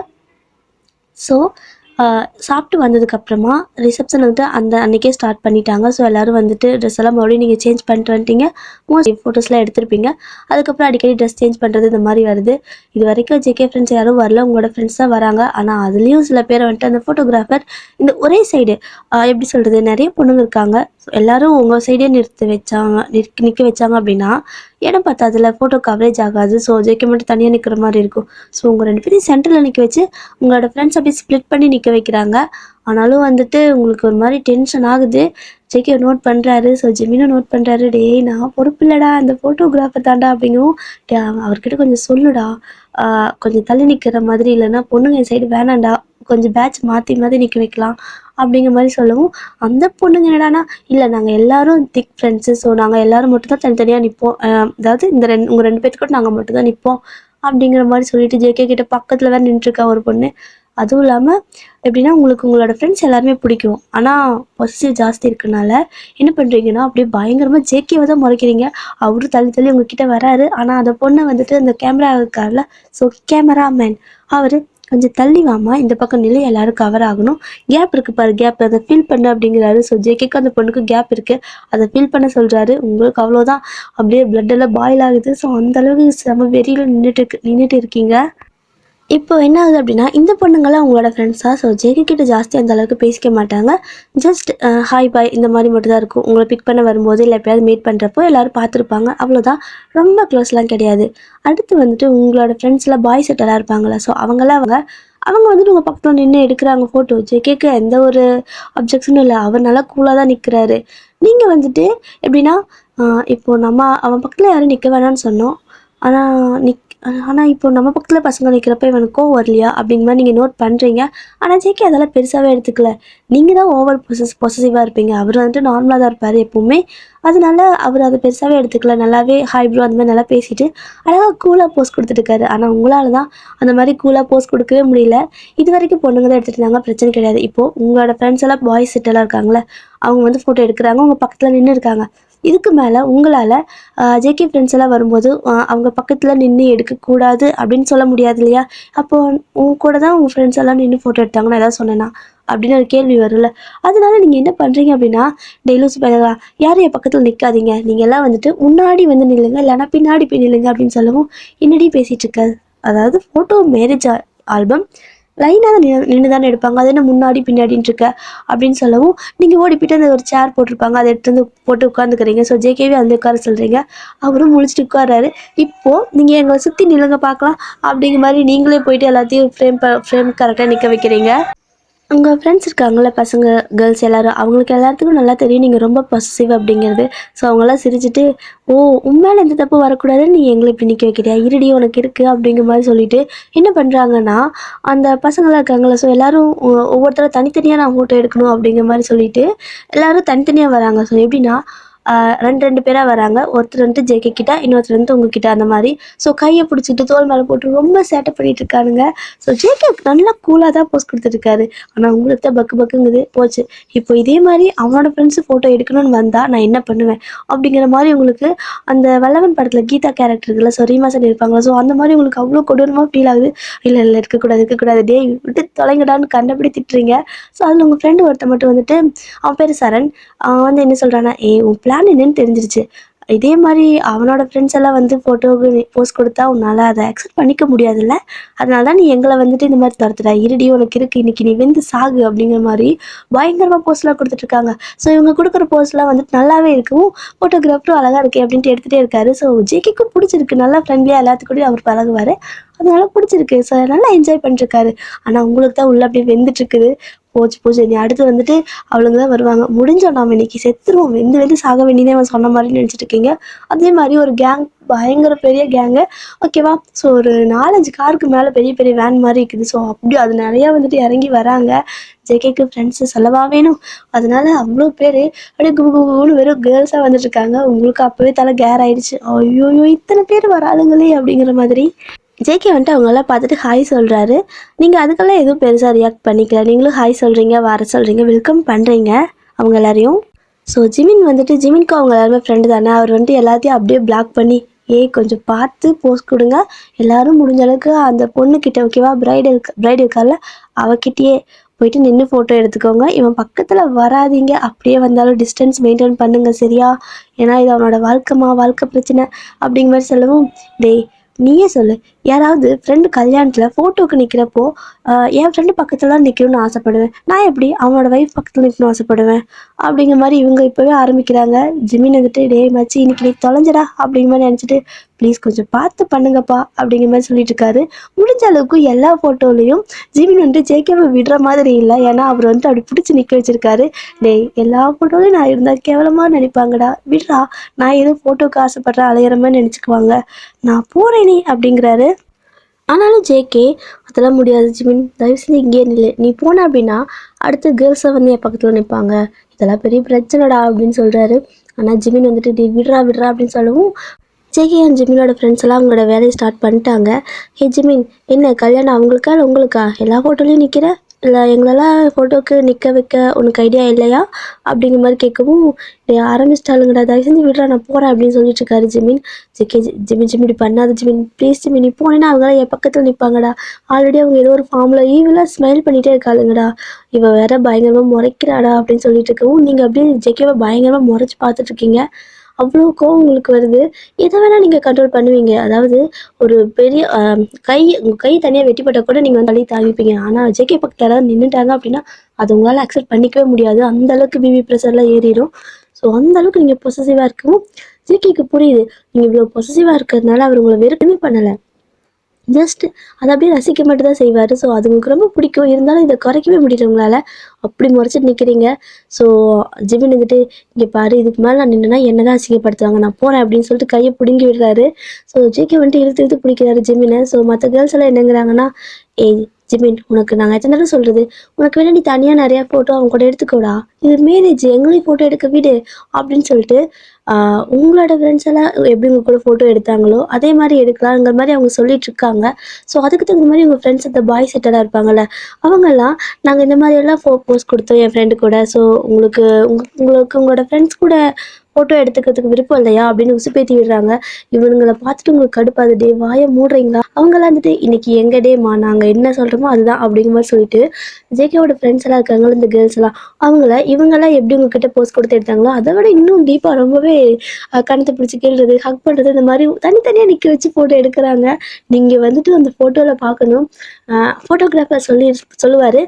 ஸோ சாப்பிட்டு வந்ததுக்கப்புறமா ரிசப்ஷன் வந்துட்டு அந்த அன்றைக்கே ஸ்டார்ட் பண்ணிட்டாங்க. ஸோ எல்லோரும் வந்துட்டு ட்ரெஸ் எல்லாம் மறுபடியும் நீங்கள் சேஞ்ச் பண்ணிட்டு வந்துட்டீங்க. மோஸ்ட் ஃபோட்டோஸ்லாம் எடுத்திருப்பீங்க. அதுக்கப்புறம் அடிக்கடி ட்ரெஸ் சேஞ்ச் பண்ணுறது இந்த மாதிரி வருது. இது வரைக்கும் ஜேகே ஃப்ரெண்ட்ஸ் யாரும் வரல, உங்களோட ஃப்ரெண்ட்ஸ் தான் வராங்க. ஆனால் அதுலேயும் சில பேரை வந்துட்டு அந்த ஃபோட்டோகிராஃபர் இந்த ஒரே சைடு எப்படி சொல்கிறது, நிறைய பொண்ணுங்க இருக்காங்க. ஸோ எல்லோரும் உங்கள் சைடே நிற்க வச்சாங்க அப்படின்னா இடம் பத்தாதுல, ஃபோட்டோ கவரேஜ் ஆகாது. ஸோ ஜேகே மட்டும் தனியாக நிற்கிற மாதிரி இருக்கும். ஸோ உங்கள் 2 பேரையும் சென்டரில் நிற்க வச்சு உங்களோட ஃப்ரெண்ட்ஸ் அப்படியே ஸ்ப்ளிட் பண்ணி நிற்க வைக்கிறாங்க. ஆனாலும் வந்துட்டு உங்களுக்கு ஒரு மாதிரி டென்ஷன் ஆகுது. ஜேகே நோட் பண்ணுறாரு. ஸோ ஜெமினும் நோட் பண்ணுறாரு. டேய் நான் பொறுப்பு இல்லைடா, அந்த ஃபோட்டோகிராஃபர் தாண்டா அப்படிங்கவும், அவர்கிட்ட கொஞ்சம் சொல்லுடா, கொஞ்சம் தள்ளி நிற்கிற மாதிரி, இல்லைன்னா பொண்ணுங்க என் சைடு வேணாண்டா, கொஞ்சம் பேட்ச் மாற்றி மாற்றி நிற்க வைக்கலாம் அப்படிங்கிற மாதிரி சொல்லவும், அந்த பொண்ணுங்க என்னடானா, இல்லை நாங்கள் எல்லாரும் திக் ஃப்ரெண்ட்ஸு, ஸோ நாங்கள் எல்லோரும் மட்டும் தான் தனித்தனியாக நிற்போம், அதாவது உங்கள் 2 பேர்த்துக்கு கூட நாங்கள் மட்டும் தான் நிற்போம் அப்படிங்கிற மாதிரி சொல்லிட்டு ஜேகே கிட்ட பக்கத்தில் வேறு நின்றுருக்கா ஒரு பொண்ணு. அதுவும் இல்லாமல் எப்படின்னா, உங்களுக்கு உங்களோட ஃப்ரெண்ட்ஸ் எல்லாருமே பிடிக்கும், ஆனால் பொசிட்டிவ் ஜாஸ்தி இருக்கனால என்ன பண்ணுறீங்கன்னா, அப்படியே பயங்கரமாக ஜேகேவை தான் முறைக்கிறீங்க. அவரும் தள்ளி தள்ளி உங்ககிட்ட வராரு. ஆனால் அந்த பொண்ணை வந்துட்டு அந்த கேமரா இருக்கார்ல, ஸோ கேமராமேன் அவர் கொஞ்சம் தள்ளி வாமா, இந்த பக்கம் நிலை, எல்லாரும் கவர் ஆகணும், கேப் இருக்குது பாரு, கேப் அதை ஃபில் பண்ணு அப்படிங்கிறாரு. ஸோ ஜேகேக்கு அந்த பொண்ணுக்கு கேப் இருக்குது, அதை ஃபில் பண்ண சொல்கிறாரு. உங்களுக்கு அவ்வளோதான், அப்படியே பிளட் எல்லாம் பாயில் ஆகுது. ஸோ அந்தளவுக்கு செம வெறியில் நின்றுட்டு இருக்கீங்க. இப்போ என்ன ஆகுது அப்படின்னா, இந்த பொண்ணுங்களாம் உங்களோட ஃப்ரெண்ட்ஸா? ஸோ ஜேகே கிட்ட ஜாஸ்தி அந்த அளவுக்கு பேசிக்க மாட்டாங்க. ஜஸ்ட் ஹாய் பாய் இந்த மாதிரி மட்டும் தான் இருக்கும். உங்களை பிக் பண்ண வரும்போது இல்லை எப்பயாவது மீட் பண்ணுறப்போ எல்லோரும் பார்த்துருப்பாங்க, அவ்வளோதான். ரொம்ப க்ளோஸ்லாம் கிடையாது. அடுத்து வந்துட்டு உங்களோட ஃப்ரெண்ட்ஸில் பாய் செட் எல்லாம் இருப்பாங்களா? ஸோ அவங்க வந்துட்டு உங்கள் பக்கத்தில் நின்று எடுக்கிறாங்க ஃபோட்டோ. ஜேகேக்கு எந்த ஒரு அப்ஜெக்ஷனும் இல்லை, அவர் நல்லா கூலாக தான் நிற்கிறாரு. நீங்கள் வந்துட்டு எப்படின்னா, இப்போது அவன் பக்கத்தில் யாரும் நிற்க வேணான்னு சொன்னோம், ஆனால் இப்போ நம்ம பக்கத்தில் பசங்க நிற்கிறப்ப இவனுக்கு கோவம் வரலையா அப்படிங்கிற மாதிரி நீங்கள் நோட் பண்ணுறீங்க. ஆனால் ஜேகே அதெல்லாம் பெருசாகவே எடுத்துக்கல. நீங்கள் தான் ஓவர் பொசசிவாக இருப்பீங்க. அவர் வந்துட்டு நார்மலாக தான் இருப்பார் எப்போவுமே. அதனால அவர் அதை பெருசாகவே எடுத்துக்கல. நல்லாவே ஹாய் ப்ரோ அந்த மாதிரி நல்லா பேசிட்டு அழகாக கூலாக போஸ்ட் கொடுத்துட்டுருக்காரு. ஆனால் உங்களால் தான் அந்த மாதிரி கூலாக போஸ்ட் கொடுக்கவே முடியல. இது வரைக்கும் பொண்ணுங்க தான் எடுத்துகிட்டு இருந்தாங்க, பிரச்சனை கிடையாது. இப்போது உங்களோட ஃப்ரெண்ட்ஸ் எல்லாம் பாய்ஸ் செட்டெல்லாம் இருக்காங்களே, அவங்க வந்து ஃபோட்டோ எடுக்கிறாங்க, உங்கள் பக்கத்தில் நின்று இருக்காங்க. இதுக்கு மேலே உங்களால் ஜேகே ஃப்ரெண்ட்ஸ் எல்லாம் வரும்போது அவங்க பக்கத்தில் நின்று எடுக்கக்கூடாது அப்படின்னு சொல்ல முடியாது இல்லையா? அப்போது உங்க கூட தான் உங்கள் ஃப்ரெண்ட்ஸ் எல்லாம் நின்று ஃபோட்டோ எடுத்தாங்கன்னு ஏதாவது சொன்னேன்னா அப்படின்னு ஒரு கேள்வி வரும்ல. அதனால நீங்கள் என்ன பண்ணுறீங்க அப்படின்னா, டெய்லூஸ் பழகா யாரும் என் பக்கத்தில் நிற்காதீங்க, நீங்கள் எல்லாம் வந்துட்டு முன்னாடி வந்து நில்லுங்க, இல்லைன்னா பின்னாடி போய் நில்லுங்க அப்படின்னு சொல்லவும், என்னடி பேசிகிட்டு இருக்க, அதாவது ஃபோட்டோ மேரேஜ் ஆல்பம் லைனாக தான் நின்று தானே எடுப்பாங்க, அது என்ன முன்னாடி பின்னாடின்னு இருக்க அப்படின்னு சொல்லவும், நீங்கள் ஓடி போய்ட்டு அந்த ஒரு சேர் போட்டிருப்பாங்க, அதை எடுத்து வந்து போட்டு உட்காந்துக்கிறீங்க. ஸோ ஜேகேவே அந்த உட்கார சொல்கிறீங்க, அவரும் முழிச்சிட்டு உட்காராரு. இப்போது நீங்கள் எங்களை சுற்றி நில்லுங்க பார்க்கலாம் அப்படிங்கிற மாதிரி நீங்களே போயிட்டு எல்லாத்தையும் ஃப்ரேம் கரெக்டாக நிற்க வைக்கிறீங்க. உங்கள் ஃப்ரெண்ட்ஸ் இருக்காங்கள, பசங்க கேர்ள்ஸ் எல்லோரும், அவங்களுக்கு எல்லாத்துக்கும் நல்லா தெரியும் நீங்கள் ரொம்ப பொசசிவ் அப்படிங்கிறது. ஸோ அவங்களாம் சிரிச்சுட்டு, ஓ உண்மையில எந்த தப்பு வரக்கூடாதுன்னு நீ எங்களை இப்படி நிற்க வைக்கிறியா, இருடி உனக்கு இருக்குது அப்படிங்கிற மாதிரி சொல்லிட்டு என்ன பண்ணுறாங்கன்னா, அந்த பசங்களாம் இருக்காங்களா, ஸோ எல்லோரும் ஒவ்வொருத்தரும் தனித்தனியாக நான் ஃபோட்டோ எடுக்கணும் அப்படிங்கிற மாதிரி சொல்லிட்டு எல்லோரும் தனித்தனியாக வராங்க. ஸோ எப்படின்னா, ரெண்டு பேராக வராங்க. ஒருத்தர் வந்துட்டு ஜேகே கிட்ட, இன்னொருத்தர் வந்துட்டு உங்ககிட்ட அந்த மாதிரி. ஸோ கையை பிடிச்சிட்டு தோல் மேலே போட்டு ரொம்ப சேட்டை பண்ணிட்டு இருக்கானுங்க. ஸோ ஜேகே நல்லா கூலாக தான் போஸ்ட் கொடுத்துருக்காரு. ஆனால் உங்களுக்கு தான் பக்கு பக்குங்குது போச்சு. இப்போ இதே மாதிரி அவனோட ஃப்ரெண்ட்ஸு ஃபோட்டோ எடுக்கணும்னு வந்தால் நான் என்ன பண்ணுவேன் அப்படிங்கிற மாதிரி உங்களுக்கு அந்த வல்லவன் படத்தில் கீதா கேரக்டர் இருக்குல்ல, ஸோ ரீமாசன் இருப்பாங்களா, ஸோ அந்த மாதிரி உங்களுக்கு அவ்வளோ கொடூரமாக ஃபீல் ஆகுது. இல்லை இருக்கக்கூடாது டே விட்டு தொலைங்கடான்னு கண்டபடி திட்டுறீங்க. ஸோ அதில் உங்கள் ஃப்ரெண்டு ஒருத்தர் மட்டும் வந்துட்டு, அவன் பேர் சரண், அவன் வந்து என்ன சொல்கிறான்னா, உன் பிளான் என்னன்னு தெரிஞ்சிருச்சு, இதே மாதிரி அவனோட ஃப்ரெண்ட்ஸ் எல்லாம் வந்து ஃபோட்டோவுக்கு போஸ்ட் கொடுத்தா உன்னால் அதை அக்செப்ட் பண்ணிக்க முடியாதுல்ல, அதனால தான் நீ எங்களை வந்துட்டு இந்த மாதிரி துரத்துற, இருடி உனக்கு இருக்குது, இன்றைக்கி நீ வெந்து சாகு அப்படிங்கிற மாதிரி பயங்கரமாக போஸ்ட்லாம் கொடுத்துட்ருக்காங்க. ஸோ இவங்க கொடுக்குற போஸ்ட்லாம் வந்துட்டு நல்லாவே இருக்கும், ஃபோட்டோகிராஃபரும் அழகாக இருக்குது அப்படின்ட்டு எடுத்துகிட்டே இருக்காரு. ஸோ ஜேகேக்கும் பிடிச்சிருக்கு, நல்லா ஃப்ரெண்ட்லியாக எல்லாத்துக்கூடயும் அவர் பழகுவார், அதனால பிடிச்சிருக்கு. ஸோ நல்லா என்ஜாய் பண்ணிருக்காரு. ஆனால் உங்களுக்கு தான் உள்ள அப்படியே வெந்துட்டுருக்குது. போச்சு நீ அடுத்து வந்துட்டு அவளுங்க தான் வருவாங்க, முடிஞ்சோம் நாம் இன்னைக்கு செத்துருவோம், வெந்து சாக வேண்டியதே அவன் சொன்ன மாதிரி நினச்சிட்டு இருக்கீங்க. அதே மாதிரி ஒரு கேங், பயங்கர பெரிய கேங்கு, ஓகேவா? ஸோ ஒரு 4-5 காருக்கு மேலே பெரிய பெரிய வேன் மாதிரி இருக்குது. ஸோ அப்படி அது நிறையா வந்துட்டு இறங்கி வராங்க. ஜேகேக்கு ஃப்ரெண்ட்ஸு செலவாக வேணும், அதனால அவ்வளோ பேர் அப்படியே குபுன்னு வெறும் கேர்ள்ஸாக வந்துட்டுருக்காங்க. உங்களுக்கு அப்போவே தலை கேர் ஆகிடுச்சு, ஐயோ இத்தனை பேர் வராதுங்களே அப்படிங்கிற மாதிரி. ஜேகே வந்துட்டு அவங்களெல்லாம் பார்த்துட்டு ஹாய் சொல்கிறாரு. நீங்கள் அதுக்கெல்லாம் எதுவும் பெருசாக ரியாக்ட் பண்ணிக்கல, நீங்களும் ஹாய் சொல்கிறீங்க, வர சொல்கிறீங்க, வெல்கம் பண்ணுறீங்க அவங்க எல்லாரையும். ஸோ ஜிமின்க்கு அவங்க எல்லாருமே ஃப்ரெண்டு தானே, அவர் வந்துட்டு எல்லாத்தையும் அப்படியே பிளாக் பண்ணி, கொஞ்சம் பார்த்து போஸ்ட் கொடுங்க, எல்லோரும் முடிஞ்ச அளவுக்கு அந்த பொண்ணுக்கிட்ட, ஓகேவா, பிரைடு இருக்கால அவகிட்டயே போயிட்டு நின்று ஃபோட்டோ எடுத்துக்கோங்க, இவன் பக்கத்தில் வராதீங்க, அப்படியே வந்தாலும் டிஸ்டன்ஸ் மெயின்டைன் பண்ணுங்க சரியா, ஏன்னா இது அவனோட வாழ்க்கை பிரச்சனை அப்படிங்கிற மாதிரி சொல்லவும், டேய் நீயே சொல்லு, யாராவது ஃப்ரெண்டு கல்யாணத்தில் ஃபோட்டோவுக்கு நிற்கிறப்போ என் ஃப்ரெண்டு பக்கத்தில் தான் நிற்கணும்னு ஆசைப்படுவேன், நான் எப்படி அவனோட ஒய்ஃப் பக்கத்தில் நிற்கணும்னு ஆசைப்படுவேன் அப்படிங்கிற மாதிரி இவங்க இப்போவே ஆரம்பிக்கிறாங்க. ஜிமின் வந்துட்டு டே மச்சி இன்னைக்கு நீ தொலைஞ்சடா அப்படிங்கிற மாதிரி நினச்சிட்டு ப்ளீஸ் கொஞ்சம் பார்த்து பண்ணுங்கப்பா அப்படிங்கிற மாதிரி சொல்லிட்டு இருக்காரு. முடிஞ்ச அளவுக்கு எல்லா ஃபோட்டோலையும் ஜிமின் வந்துட்டு ஜேகேவை விடுற மாதிரி இல்லை, ஏன்னா அவர் வந்துட்டு அப்படி பிடிச்சி நிற்க வச்சிருக்காரு. டேய் எல்லா ஃபோட்டோலையும் நான் இருந்தால் கேவலமாக நினைப்பாங்கடா, விடுறா, நான் எதுவும் ஃபோட்டோவுக்கு ஆசைப்படுறேன் அலையிற மாதிரி நினச்சிக்குவாங்க, நான் போகிறேன் நீ அப்படிங்கிறாரு. ஆனாலும் ஜேகே அதெல்லாம் முடியாது ஜிமின், தயவு செஞ்சு இங்கேயே நில்லு, நீ போன அப்படின்னா அடுத்த கேர்ள்ஸை வந்து என் பக்கத்தில் நிற்பாங்க, இதெல்லாம் பெரிய பிரச்சனைடா அப்படின்னு சொல்கிறாரு. ஆனால் ஜிமின் வந்துட்டு நீ விடுறா அப்படின்னு சொல்லவும் ஜேகே அண்ட் ஜிமினோட ஃப்ரெண்ட்ஸ் எல்லாம் அவங்களோட வேலையை ஸ்டார்ட் பண்ணிட்டாங்க. ஹே ஜிமின், என்ன கல்யாணம் அவங்களுக்கா இல்லை உங்களுக்கா, எல்லா ஃபோட்டோலையும் நிற்கிற, இல்லை எங்களெல்லாம் ஃபோட்டோவுக்கு நிற்க வைக்க உனக்கு ஐடியா இல்லையா அப்படிங்கிற மாதிரி கேட்கவும், ஆரம்பிச்சிட்டாளுங்கடா, தயவு செஞ்சு விடுறா நான் போகிறேன் அப்படின்னு சொல்லிட்டு இருக்காரு ஜிமின். ஜிகே ஜிமின் இப்படி பண்ணாத ஜிமின், ப்ளீஸ் ஜிமின், நீ போனேன்னா அவங்களாம் என் பக்கத்தில் நிற்பாங்கடா, ஆல்ரெடி அவங்க ஏதோ ஒரு ஃபார்மில் ஈவிலாக ஸ்மைல் பண்ணிகிட்டே இருக்காளுங்கடா, இவள் வேற பயங்கரமாக முறைக்கிறாடா அப்படின்னு சொல்லிட்டு இருக்கவும், நீங்கள் அப்படியே ஜெகேவை பயங்கரமாக முறைச்சி பார்த்துட்ருக்கீங்க. அவ்வளோ கோவம் உங்களுக்கு வருது. எதை வேணால் நீங்கள் கண்ட்ரோல் பண்ணுவீங்க, அதாவது ஒரு பெரிய உங்கள் கை தனியாக வெட்டிப்பட்டால் கூட நீங்கள் வந்து தள்ளி தாங்கிப்பீங்க. ஆனால் ஜேகே பக்கத்தில் யாராவது நின்றுட்டாங்க அப்படின்னா அது உங்களால் அக்செப்ட் பண்ணிக்கவே முடியாது, அந்தளவுக்கு பிபி ப்ரெஷர்லாம் ஏறிடும். ஸோ அந்தளவுக்கு நீங்கள் பொசசிவாக இருக்கவும் ஜேகேக்கு புரியுது, நீங்கள் இவ்வளோ பொசசிவாக இருக்கிறதுனால அவர் உங்களை வெறுக்கவே பண்ணலை, ஜஸ்ட் அதை அப்படியே ரசிக்க மட்டும் தான் செய்வார். ஸோ அது உங்களுக்கு ரொம்ப பிடிக்கும், இருந்தாலும் இதை குறைக்கவே முடியல உங்களால், அப்படி முறைச்சிட்டு நிற்கிறீங்க. ஸோ ஜிமின் வந்துட்டு இங்கே பாரு, இதுக்கு மேலே நான் நின்றுனா என்ன தான் அசிங்கப்படுத்துவாங்க, நான் போகிறேன் அப்படின்னு சொல்லிட்டு கையை பிடுங்கி விடுறாரு. ஸோ ஜேகே வந்துட்டு இழுத்து பிடிக்கிறாரு ஜிமினை. ஸோ மற்ற கேர்ள்ஸ் எல்லாம் என்னங்கிறாங்கன்னா, ஏய் ஜிமின், உனக்கு நாங்கள் எத்தனை தடவை சொல்கிறது, உனக்கு வேணா நீ தனியாக நிறையா ஃபோட்டோ அவங்க கூட எடுத்துக்கோடா, இது மேரேஜ், எங்களையும் ஃபோட்டோ எடுக்க விடு அப்படின்னு சொல்லிட்டு உங்களோட ஃப்ரெண்ட்ஸ் எல்லாம் எப்படி உங்கள் கூட ஃபோட்டோ எடுத்தாங்களோ அதே மாதிரி எடுக்கலாங்கிற மாதிரி அவங்க சொல்லிட்டு இருக்காங்க. ஸோ அதுக்கு தகுந்த மாதிரி உங்கள் ஃப்ரெண்ட்ஸ் அந்த பாய் செட்டடாக இருப்பாங்கள்ல, அவங்கெல்லாம் நாங்கள் இந்த மாதிரியெல்லாம் போஸ்ட் கொடுத்தோம் என் ஃப்ரெண்டு கூட, ஸோ உங்களுக்கு உங்களோட ஃப்ரெண்ட்ஸ் கூட ஃபோட்டோ எடுத்துக்கிறதுக்கு விருப்பம் இல்லையா அப்படின்னு உசுப்பேத்தி விடுறாங்க. இவனுங்களை பார்த்துட்டு உங்களுக்கு கடுப்பாது, டே வாயை மூடுறீங்களா, அவங்களாம் வந்துட்டு இன்னைக்கு எங்க டேமா நாங்கள் என்ன சொல்கிறோமோ அதுதான் அப்படிங்கிற மாதிரி சொல்லிட்டு ஜேகேவோட ஃப்ரெண்ட்ஸ் எல்லாம் இருக்காங்களா இந்த கேர்ள்ஸ் எல்லாம், இவங்கெல்லாம் எப்படி உங்ககிட்ட போஸ்ட் கொடுத்து எடுத்தாங்களோ அதை விட இன்னும் டீப்பாக ரொம்பவே கணத்தை பிடிச்சி கேள்றது, ஹக் பண்ணுறது, இந்த மாதிரி தனித்தனியாக நிற்க வச்சு ஃபோட்டோ எடுக்கிறாங்க. நீங்கள் வந்துட்டு அந்த ஃபோட்டோவில் பார்க்கணும், ஃபோட்டோகிராஃபர் சொல்லுவார்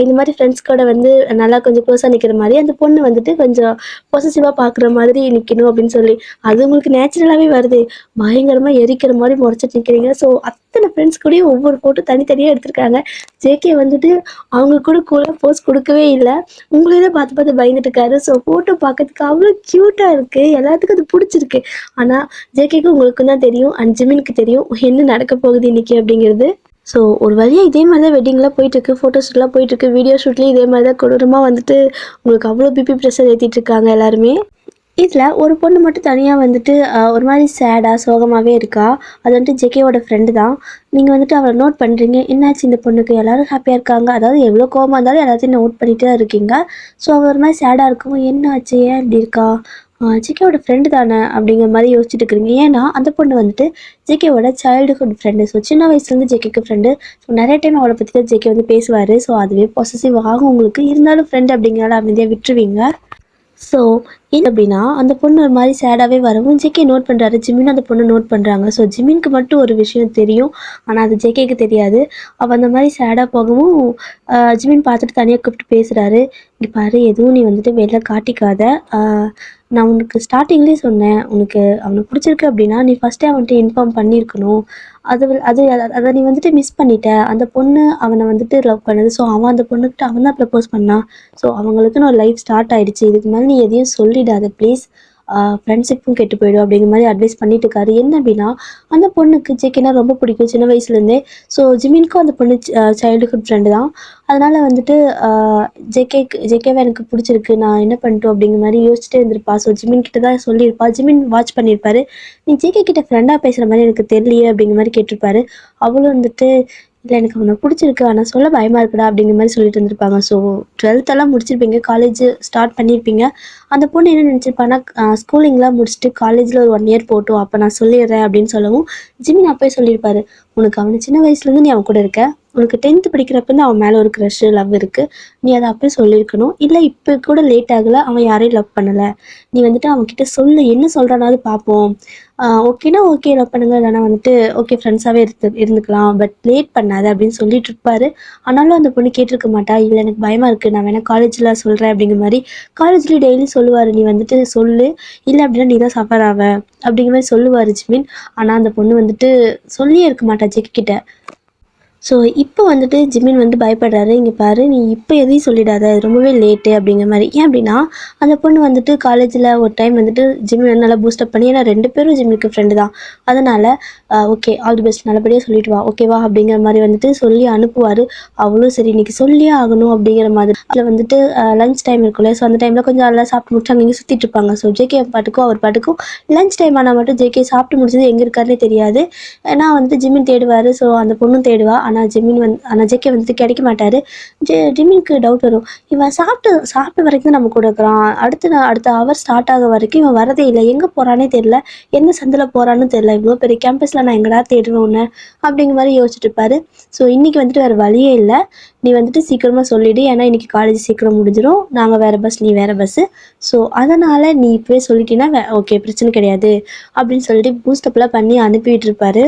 இந்த மாதிரி ஃப்ரெண்ட்ஸ் கூட வந்து நல்லா கொஞ்சம் க்ளோஸாக நிற்கிற மாதிரி, அந்த பொண்ணு வந்துட்டு கொஞ்சம் பொசசிவாக பார்க்குற மாதிரி நிற்கணும் அப்படின்னு சொல்லி, அது உங்களுக்கு நேச்சுரலாகவே வருது, பயங்கரமாக எரிக்கிற மாதிரி முறைச்சிட்டு நிற்கிறீங்க. ஸோ அத்தனை ஃப்ரெண்ட்ஸ் கூடயும் ஒவ்வொரு ஃபோட்டோ தனித்தனியாக எடுத்திருக்காங்க. ஜேகே வந்துட்டு அவங்க கூட போஸ்ட் கொடுக்கவே இல்லை, உங்களே தான் பார்த்து பயந்துட்டு இருக்காரு. ஸோ ஃபோட்டோ பார்க்கறதுக்கு அவ்வளோ க்யூட்டாக இருக்குது, எல்லாத்துக்கும் அது பிடிச்சிருக்கு. ஆனால் ஜேகேக்கு உங்களுக்கு தான் தெரியும் அண்ட் ஜிமினுக்கு தெரியும் என்ன நடக்க போகுது இன்றைக்கி அப்படிங்கிறது. ஸோ ஒரு வழியாக இதே மாதிரி தான் வெட்டிங்லாம் போயிட்டுருக்கு, ஃபோட்டோ ஷூட்லாம் போயிட்டுருக்கு, வீடியோ ஷூட்லேயும் இதே மாதிரி தான் கொடூரமாக வந்துட்டு உங்களுக்கு அவ்வளோ பிபி ப்ரெஷர் ஏற்றிட்டுருக்காங்க எல்லாருமே. இதில் ஒரு பொண்ணு மட்டும் தனியாக வந்துட்டு ஒரு மாதிரி சேடாக சோகமாகவே இருக்கா. அது வந்துட்டு ஜேகேவோட ஃப்ரெண்டு தான். நீங்கள் வந்துட்டு அவளை நோட் பண்ணுறீங்க, என்னாச்சு இந்த பொண்ணுக்கு, எல்லோரும் ஹாப்பியாக இருக்காங்க, அதாவது எவ்வளோ கோவமாக இருந்தாலும் எல்லாத்தையும் நோட் பண்ணிகிட்டு தான் இருக்கீங்க. ஸோ அவள் ஒரு மாதிரி சேடாக இருக்கும், என்னாச்சு ஏன் இப்படி இருக்கா, ஜேகேவோட ஃப்ரெண்டு தானே அப்படிங்கிற மாதிரி யோசிச்சுட்டு இருக்கிறீங்க. ஏன்னா அந்த பொண்ணு வந்துட்டு ஜேகேவோட சைல்டுஹுட் ஃப்ரெண்டு. ஸோ சின்ன வயசுலேருந்து ஜேகேக்கு ஃப்ரெண்டு. ஸோ நிறைய டைம் அவளை பற்றி தான் ஜேகே வந்து பேசுவார். ஸோ அதுவே பொசசிவ் ஆகும் உங்களுக்கு, இருந்தாலும் ஃப்ரெண்டு அப்படிங்கிறனால அமைதியாக விட்டுருவீங்க. ஸோ என்ன அப்படின்னா அந்த பொண்ணு ஒரு மாதிரி சேடாகவே வரவும் ஜேகே நோட் பண்ணுறாரு, ஜிமின் அந்த பொண்ணு நோட் பண்ணுறாங்க. ஸோ ஜிமினுக்கு மட்டும் ஒரு விஷயம் தெரியும், ஆனால் அது ஜேகேக்கு தெரியாது. அவள் அந்த மாதிரி சேடாக போகவும் ஜிமின் பார்த்துட்டு தனியாக கூப்பிட்டு பேசுகிறாரு, இங்கே பாரு எதுவும் நீ வந்துட்டு வெளில காட்டிக்காத, நான் உனக்கு ஸ்டார்டிங்லேயே சொன்னேன், உனக்கு அவனுக்கு பிடிச்சிருக்கு அப்படின்னா நீ ஃபஸ்ட்டே அவன்கிட்ட இன்ஃபார்ம் பண்ணியிருக்கணும், அதை நீ வந்துட்டு மிஸ் பண்ணிட்ட. அந்த பொண்ணு அவனை வந்துட்டு லவ் பண்ணுது, ஸோ அவன் அந்த பொண்ணுக்கிட்ட அவன் தான் ப்ரப்போஸ் பண்ணான். ஸோ அவங்களுக்குன்னு ஒரு லைஃப் ஸ்டார்ட் ஆகிடுச்சு, இதுக்கு மேலே நீ எதையும் சொல்லிடாத ப்ளீஸ், ஃப்ரெண்ட்ஷிப்பும் கெட்டு போயிடும் அப்படிங்கிற மாதிரி அட்வைஸ் பண்ணிட்டு இருக்காரு. என்ன அப்படின்னா அந்த பொண்ணுக்கு ஜேகேனா ரொம்ப பிடிக்கும் சின்ன வயசுலேருந்தே. ஸோ ஜிமினுக்கும் அந்த பொண்ணு சைல்டுஹுட் ஃப்ரெண்டு தான். அதனால் வந்துட்டு ஜேகேவை எனக்கு பிடிச்சிருக்கு, நான் என்ன பண்ணிட்டோம் அப்படிங்கிற மாதிரி யோசிச்சுட்டே இருந்திருப்பா. ஸோ ஜிமின் கிட்ட தான் சொல்லியிருப்பா, ஜிமின் வாட்ச் பண்ணியிருப்பாரு, நீ ஜேகே கிட்ட ஃப்ரெண்டாக பேசுகிற மாதிரி எனக்கு தெரியலையே அப்படிங்கிற மாதிரி கேட்டிருப்பாரு. அவளும் வந்துட்டு இல்லை எனக்கு அவனை பிடிச்சிருக்கு, ஆனால் சொல்ல பயமாக இருக்குடா அப்படிங்கிற மாதிரி சொல்லிட்டு இருந்திருப்பாங்க. ஸோ 12th முடிச்சிருப்பீங்க, காலேஜ் ஸ்டார்ட் பண்ணியிருப்பீங்க. அந்த பொண்ணு என்ன நினச்சிருப்பான்னா ஸ்கூலிங்லாம் முடிச்சுட்டு காலேஜில் ஒரு 1 இயர் போட்டோம், அப்போ நான் சொல்லிடுறேன் அப்படின்னு சொல்லவும் ஜிமின் அப்போயே சொல்லியிருப்பாரு, உனக்கு அவனை சின்ன வயசுலேருந்து நீ அவன் கூட இருக்க, உனக்கு 10th படிக்கிறப்ப இருந்து அவன் மேலே ஒரு க்ரஷ் லவ் இருக்குது, நீ அதை அப்பயே சொல்லியிருக்கணும். இல்லை இப்போ கூட லேட் ஆகலை, அவன் யாரையும் லவ் பண்ணலை, நீ வந்துட்டு அவன்கிட்ட சொல்லு, என்ன சொல்கிறானாவது பார்ப்போம். ஓகேனா ஓகே லவ் பண்ணுங்க, இல்லைனா வந்துட்டு ஓகே ஃப்ரெண்ட்ஸாகவே இருந்துக்கலாம், பட் லேட் பண்ணாத அப்படின்னு சொல்லிட்டு இருப்பாரு. ஆனாலும் அந்த பொண்ணு கேட்டிருக்க மாட்டா. இல்லை எனக்கு பயமாக இருக்குது, நான் வேணா காலேஜில் சொல்கிறேன் அப்படிங்கிற மாதிரி காலேஜ்லேயும் டெய்லி சொல்லுவார், நீ வந்துட்டு சொல்லு, இல்லை அப்படின்னா நீ தான் சஃபர் ஆவ அப்படிங்கிற மாதிரி சொல்லுவார் ஜிமின். ஆனால் அந்த பொண்ணு வந்துட்டு சொல்லியே இருக்க மாட்டா ஜெக்கி கிட்ட. ஸோ இப்போ வந்துட்டு ஜிமின் வந்து பயப்படுறாரு, இங்கே பாரு நீ இப்போ எதையும் சொல்லிடாத, அது ரொம்பவே லேட்டு அப்படிங்கிற மாதிரி. ஏன் அப்படின்னா அந்த பொண்ணு வந்துட்டு காலேஜில் ஒரு டைம் வந்துட்டு ஜிமின் வந்து நல்லா பூஸ்டப் பண்ணி, ஏன்னா 2 பேரும் ஜிம்மிக்கு ஃப்ரெண்டு தான், அதனால் ஓகே ஆல் தி பெஸ்ட் நல்லபடியாக சொல்லிட்டு வா ஓகேவா அப்படிங்கிற மாதிரி வந்துட்டு சொல்லி அனுப்புவார். அவளும் சரி இன்றைக்கி சொல்லியே ஆகணும் அப்படிங்கிற மாதிரி. அதில் வந்துட்டு லஞ்ச் டைம் இருக்குல்ல, ஸோ அந்த டைமில் கொஞ்சம் நல்லா சாப்பிட்டு முடிச்சு அங்கே சுற்றிட்டு இருப்பாங்க. ஸோ ஜேகே பாட்டுக்கும் அவர் பாட்டுக்கும் லஞ்ச் டைம் ஆனால் மட்டும் ஜேகே சாப்பிட்டு முடிச்சது எங்கே இருக்காருன்னே தெரியாது. ஏன்னா வந்துட்டு ஜிமின் தேடுவார், ஸோ அந்த பொண்ணும் தேடுவா. ஆனால் ஜேகே வந்துட்டு கிடைக்க மாட்டார். ஜிமினுக்கு டவுட் வரும், இவன் சாப்பிட்ட வரைக்கும் நம்ம கூட இருக்கிறான், அடுத்த ஹவர் ஸ்டார்ட் ஆக வரைக்கும் இவன் வரதே இல்லை, எங்கே போகிறானே தெரியல, எந்த சந்தில் போகிறான்னு தெரியல, இவ்வளோ பெரிய கேம்பஸில் நான் எங்கடா தேடுவேன் ஒன்று அப்படிங்கிற மாதிரி யோசிச்சுட்டு இருப்பார். ஸோ இன்றைக்கி வந்துட்டு வேறு வழியே இல்லை, நீ வந்துட்டு சீக்கிரமாக சொல்லிவிடு, ஏன்னா இன்றைக்கி காலேஜ் சீக்கிரம் முடிஞ்சிடும், நாங்கள் வேறு பஸ் நீ வேறு பஸ்ஸு, ஸோ அதனால் நீ இப்போவே சொல்லிட்டீங்கன்னா ஓகே பிரச்சனை கிடையாது அப்படின்னு சொல்லிட்டு பூஸ்டப்லாம் பண்ணி அனுப்பிவிட்டு இருப்பார்.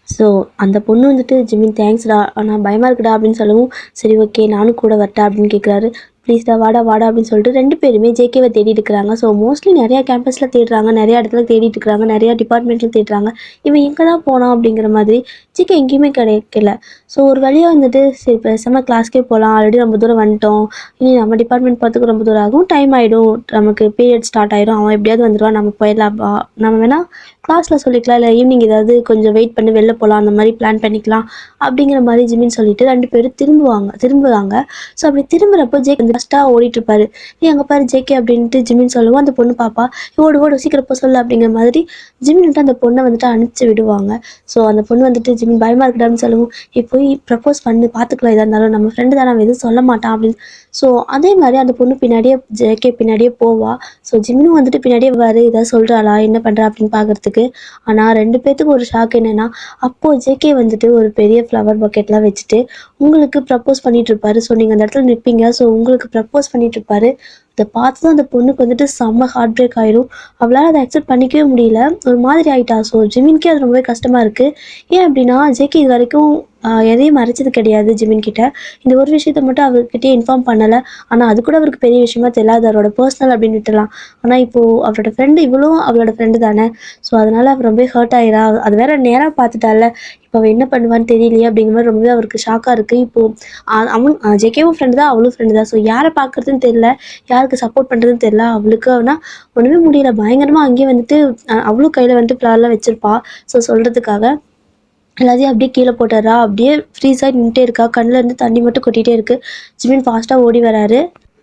ஸோ அந்த பொண்ணு வந்துட்டு ஜிமின் தேங்க்ஸ்டா, ஆனால் பயமாக இருக்குடா அப்படின்னு சொல்லவும், சரி ஓகே நானும் கூட வரட்டா அப்படின்னு கேட்குறாரு. ப்ளீஸ்டா வாடா வாடா அப்படின்னு சொல்லிட்டு 2 பேருமே ஜேகேவை தேடிட்டு இருக்கிறாங்க. ஸோ மோஸ்ட்லி நிறையா கேம்பஸில் தேடுறாங்க, நிறையா இடத்துல தேடிட்டு இருக்கிறாங்க, நிறையா டிபார்ட்மெண்ட்டில் தேடுறாங்க. இவன் எங்கே தான் போனான் அப்படிங்கிற மாதிரி ஜேகே எங்கேயுமே கிடைக்கல. ஸோ ஒரு வழியாக வந்துட்டு சரி பேசாமல் கிளாஸ்க்கே போகலாம், ஆல்ரெடி ரொம்ப தூரம் வந்துட்டோம், இனி நம்ம டிபார்ட்மெண்ட் பார்த்துக்கு ரொம்ப தூரம் ஆகும், டைம் ஆகிடும், நமக்கு பீரியட் ஸ்டார்ட் ஆகிடும், அவன் எப்படியாவது வந்துடுவான், நம்ம போயிடலாம், நம்ம வேணால் கிளாஸில் சொல்லிக்கலாம், இல்லை ஈவினிங் ஏதாவது கொஞ்சம் வெயிட் பண்ணி வெளில போகலாம், அந்த மாதிரி பிளான் பண்ணிக்கலாம் அப்படிங்கிற மாதிரி ஜிமின் சொல்லிட்டு 2 பேரும் திரும்புவாங்க. ஸோ அப்படி திரும்புகிறப்போ ஜேக் வந்து ஃபஸ்ட்டாக ஓடிட்டு இருப்பாரு. நீ அங்கே பாரு ஜேகே அப்படின்ட்டு ஜிமின் சொல்லுவோம். அந்த பொண்ணு பாப்பா, ஓடு சீக்கிரப்போ சொல்லு அப்படிங்கிற மாதிரி ஜிமின் வந்துட்டு அந்த பொண்ணை வந்துட்டு அனுப்பிச்சு விடுவாங்க. ஸோ அந்த பொண்ணு வந்துட்டு ஜிமின் பயமாக இருக்கடான்னு சொல்லுவோம், போய் ப்ரப்போஸ் பண்ணி பார்த்துக்கலாம், எதாக இருந்தாலும் நம்ம ஃப்ரெண்டு தான், நம்ம எதுவும் சொல்ல மாட்டான் அப்படின்னு. ஸோ அதே மாதிரி அந்த பொண்ணு பின்னாடியே ஜேகே பின்னாடியே போவா. ஸோ ஜிமினும் வந்துட்டு பின்னாடியே வாரு, ஏதாவது சொல்கிறாளா என்ன பண்ணுறா அப்படின்னு பார்க்குறதுக்கு. ஆனால் 2 பேர்த்துக்கு ஒரு ஷாக் என்னென்னா, அப்போது ஜேகே வந்துட்டு ஒரு பெரிய ஃப்ளவர் பக்கெட்லாம் வச்சுட்டு உங்களுக்கு ப்ரப்போஸ் பண்ணிட்டு இருப்பாரு. ஸோ நீங்கள் அந்த இடத்துல நிற்பீங்க, ஸோ உங்களுக்கு ப்ரப்போஸ் பண்ணிட்டு இருப்பாரு. அதை பார்த்து தான் அந்த பொண்ணுக்கு வந்துட்டு செம்ம ஹார்ட் பிரேக் ஆயிரும். அவளால் அதை அக்செப்ட் பண்ணிக்கவே முடியல, ஒரு மாதிரி ஆகிட்டா. ஸோ ஜிமின்கே அது ரொம்பவே கஷ்டமாக இருக்குது. ஏன் அப்படின்னா ஜேகே இது வரைக்கும் எதையும் மறைச்சது கிடையாது ஜிமின் கிட்ட. இந்த ஒரு விஷயத்த மட்டும் அவர்கிட்டயே இன்ஃபார்ம் பண்ணலை. ஆனால் அது கூட அவருக்கு பெரிய விஷயமா தெரியல, அது அவரோட பர்சனல் அப்படின்னு விட்டுலாம். ஆனால் இப்போது அவரோட ஃப்ரெண்டு இவளும் அவளோட ஃப்ரெண்டு தானே, ஸோ அதனால் அவர் ரொம்ப ஹர்ட் ஆகிறா. அது வேற நேராக பார்த்துட்டால, இப்போ அவள் என்ன பண்ணுவான்னு தெரியலையே அப்படிங்கிற மாதிரி ரொம்பவே அவருக்கு ஷாக்காக இருக்குது. இப்போது அவன் ஜேகேவும் ஃப்ரெண்டு தான், அவளும் ஃப்ரெண்டு தான். ஸோ யாரை பார்க்குறதுன்னு தெரியல, யாருக்கு சப்போர்ட் பண்ணுறதுன்னு தெரியல. அவளுக்கு ஆனால் ஒன்றுமே முடியல, பயங்கரமாக அங்கேயே வந்துட்டு அவளும் கையில் வந்துட்டு ஃப்ளவர்லாம் வச்சுருப்பா. ஸோ சொல்கிறதுக்காக எல்லாத்தையும் அப்படியே கீழே போட்டுறா, அப்படியே ஃப்ரீஸ் ஆகி நின்றுட்டே இருக்கா, கண்ணில் இருந்து தண்ணி மட்டும் கொட்டிகிட்டே இருக்குது. ஜிமின் ஃபாஸ்ட்டாக ஓடி வராரு.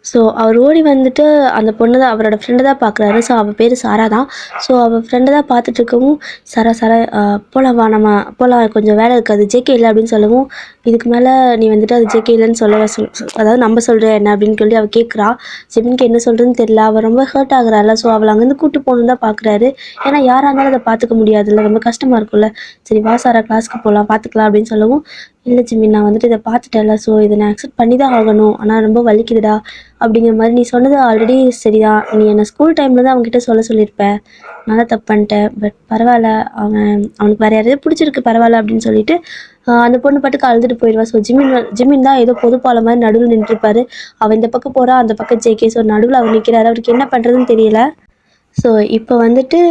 ஸோ அவர் ஓடி வந்துட்டு அந்த பொண்ணு தான், அவரோட ஃப்ரெண்டை தான் பார்க்குறாரு. ஸோ அவள் பேர் சாரா தான். ஸோ அவள் ஃப்ரெண்டை தான் பார்த்துட்டு இருக்கவும், சாரா போகலாம் வா நம்ம போகலாம், கொஞ்சம் வேலை இருக்காது, ஜேகே இல்லை அப்படின்னு சொல்லவும், இதுக்கு மேலே நீ வந்துட்டு அது ஜேகே இல்லைன்னு அதாவது நம்ம சொல்கிற என்ன அப்படின்னு சொல்லி அவள் கேட்குறா. ஜிமினுக்கு என்ன சொல்கிறதுன்னு தெரியல, அவள் ரொம்ப ஹர்ட் ஆகுறாள். ஸோ அவளை அங்கேருந்து கூப்பிட்டு போகணுன்னு தான் பார்க்குறாரு. ஏன்னா யாராக இருந்தாலும் அதை பார்த்துக்க முடியாதுல்ல, ரொம்ப கஷ்டமாக இருக்கும்ல. சரி வா சாரா கிளாஸ்க்கு போகலாம், பார்த்துக்கலாம் அப்படின்னு சொல்லவும், இல்லை ஜிமின் நான் வந்துட்டு இதை பார்த்துட்டேன்ல, ஸோ இதை நான் அக்செப்ட் பண்ணி தான் ஆகணும், ஆனால் ரொம்ப வலிக்குதுடா அப்படிங்கிற மாதிரி. நீ சொன்னது ஆல்ரெடி சரிதான், நீ என்னை ஸ்கூல் டைமில் தான் அவங்ககிட்ட சொல்லியிருப்ப, நல்லா தப்பு பண்ணிட்டேன், பட் பரவாயில்ல, அவனுக்கு வேறு யாரையாவது பிடிச்சிருக்கு பரவாயில்ல அப்படின்னு சொல்லிட்டு அந்த பொண்ணு பாட்டுக்கு அழுதுட்டு போயிடுவா. ஸோ ஜிமின் தான் ஏதோ பொதுப்பாலம் மாதிரி நடுவில் நின்றுருப்பாரு. அவன் இந்த பக்கம் போகிறா, அந்த பக்கம் ஜேகே. ஸோ நடுவில் அவர் நிற்கிறாரு, அவருக்கு என்ன பண்ணுறதுன்னு தெரியல. ஸோ இப்போ வந்துட்டு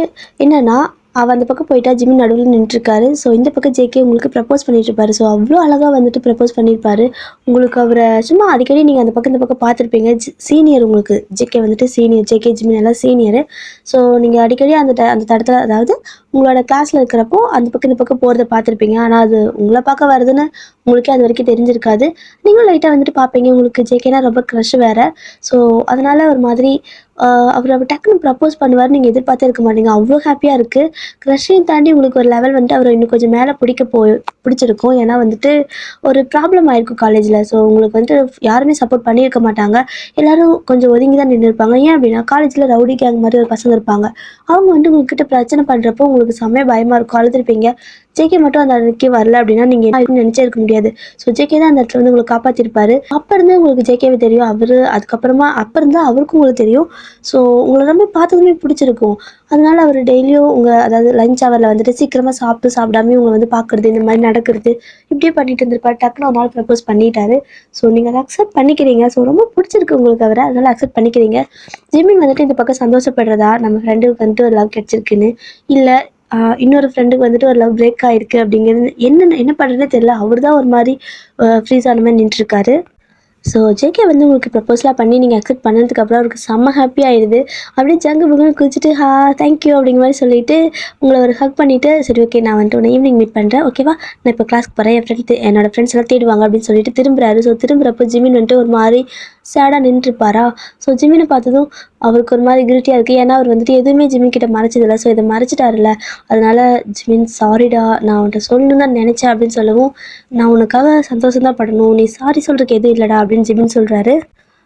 என்னென்னா, அவள் அந்த பக்கம் போயிட்டா, ஜிமின் நடுவில் நின்றுருக்காரு. ஸோ இந்த பக்கம் ஜேகே உங்களுக்கு ப்ரப்போஸ் பண்ணிட்டுருப்பாரு. ஸோ அவ்வளோ அழகாக வந்துட்டு ப்ரப்போஸ் பண்ணியிருப்பாரு. உங்களுக்கு அவரை சும்மா அடிக்கடி நீங்கள் அந்த பக்கம் இந்த பக்கம் பார்த்துருப்பீங்க. சீனியர் உங்களுக்கு, ஜேகே வந்துட்டு சீனியர், ஜேகே ஜிமின் எல்லாம் சீனியரு. ஸோ நீங்கள் அடிக்கடி அந்த தடத்தில், அதாவது உங்களோட கிளாஸில் இருக்கிறப்போ அந்த பக்கம் இந்த பக்கம் போகிறத பார்த்துருப்பீங்க. ஆனால் அது உங்களை பார்க்க வருதுன்னு உங்களுக்கே அது வரைக்கும் தெரிஞ்சிருக்காது. நீங்களும் லைட்டாக வந்துட்டு பார்ப்பீங்க, உங்களுக்கு ஜேகேனா ரொம்ப க்ரஷ் வேறு. ஸோ அதனால் ஒரு மாதிரி அவர் டக்குன்னு ப்ரப்போஸ் பண்ணுவார், நீங்கள் எதிர்பார்த்தே இருக்க மாட்டீங்க. அவ்வளோ ஹாப்பியாக இருக்குது. க்ரஷையும் தாண்டி உங்களுக்கு ஒரு லெவல் வந்துட்டு அவரை இன்னும் கொஞ்சம் மேலே பிடிச்சிருக்கும். ஏன்னா வந்துட்டு ஒரு ப்ராப்ளம் ஆயிருக்கும் காலேஜில். ஸோ உங்களுக்கு வந்துட்டு யாருமே சப்போர்ட் பண்ணியிருக்க மாட்டாங்க, எல்லோரும் கொஞ்சம் ஒதுங்கி தான் நின்று இருப்பாங்க. ஏன் அப்படின்னா காலேஜில் ரவுடி கேங் மாதிரி ஒரு பசங்க இருப்பாங்க. அவங்க வந்துட்டு உங்ககிட்ட பிரச்சனை பண்ணுறப்போ உங்களுக்கு செம்மையாக பயமாக இருக்கும், அழுதுருப்பீங்க. ஜேகே மட்டும் அந்த அன்னைக்கு வரல அப்படின்னா நீங்கள் என்ன நினச்சிருக்க முடியாது. ஸோ ஜேகே தான் அந்த இடத்துல வந்து உங்களுக்கு காப்பாற்றிருப்பாரு. அப்போ இருந்து உங்களுக்கு ஜேகேவை தெரியும். அதுக்கப்புறமா அப்போ இருந்து அவருக்கும் உங்களுக்கு தெரியும். ஸோ உங்களை ரொம்ப பார்த்ததுமே பிடிச்சிருக்கும். அதனால அவர் டெய்லியும் அதாவது லஞ்ச் ஹவரில் வந்துட்டு சீக்கிரமாக சாப்பிடாம உங்களை வந்து பார்க்குறது, இந்த மாதிரி நடக்கிறது இப்படியே பண்ணிட்டு இருந்திருப்பாரு. டக்குன்னு ஒரு நாள் ப்ரப்போஸ் பண்ணிட்டாரு. ஸோ நீங்கள் அதை அக்செப்ட் பண்ணிக்கிறீங்க. ஸோ ரொம்ப பிடிச்சிருக்கு உங்களுக்கு அவரை, அதனால அக்செப்ட் பண்ணிக்கிறீங்க. ஜிமின் வந்துட்டு இந்த பக்கம் சந்தோஷப்படுறதா நம்ம ஃப்ரெண்டுக்கு வந்துட்டு ஒரு லவ் கிடச்சிருக்குன்னு, இல்லை இன்னொரு ஃப்ரெண்டுக்கு வந்துட்டு ஒரு லவ் பிரேக் ஆகிருக்கு அப்படிங்கிறது என்ன பண்ணுறதுனே தெரியல. அவர் தான் ஒரு மாதிரி ஃப்ரீஸ் ஆன மாதிரி நின்றுருக்காரு. ஸோ ஜேகே வந்து உங்களுக்கு ப்ரப்போஸ்லாம் பண்ணி நீங்கள் அக்செப்ட் பண்ணதுக்கப்புறம் அவருக்கு செம்ம ஹாப்பி ஆயிடுது. அப்படியே ஜங்கு புக்குன்னு குதிச்சுட்டு தேங்க்யூ அப்படிங்கிற மாதிரி சொல்லிவிட்டு உங்களை ஒரு ஹக் பண்ணிவிட்டு, சரி ஓகே நான் வந்துட்டு உன்னை ஈவினிங் மீட் பண்ணுறேன் ஓகேவா, நான் இப்போ கிளாஸ்க்கு போகிறேன், என்னோட ஃப்ரெண்ட்ஸ் எல்லாம் தேடுவாங்க அப்படின்னு சொல்லிட்டு திரும்புறாரு. ஸோ திரும்புறப்போ ஜிமின் வந்துட்டு ஒரு மாதிரி சேடாக நின்றுருப்பாரா. ஸோ ஜிமினை பார்த்ததும் அவருக்கு ஒரு மாதிரி கில்ட்டியாக இருக்குது. ஏன்னா அவர் வந்துட்டு எதுவுமே ஜிமின் கிட்ட மறைச்சதில்லை. ஸோ இதை மறைச்சிட்டாருல்ல, அதனால ஜிமின் சாரிடா, நான் அவன்கிட்ட சொல்லணும்னு தான் நினச்சேன் அப்படின்னு சொல்லவும், நான் உனக்காக சந்தோஷம் தான் படணும், நீ சாரி சொல்கிறதுக்கு எதுவும் இல்லைடா அப்படின்னு ஜிமின் சொல்கிறாரு.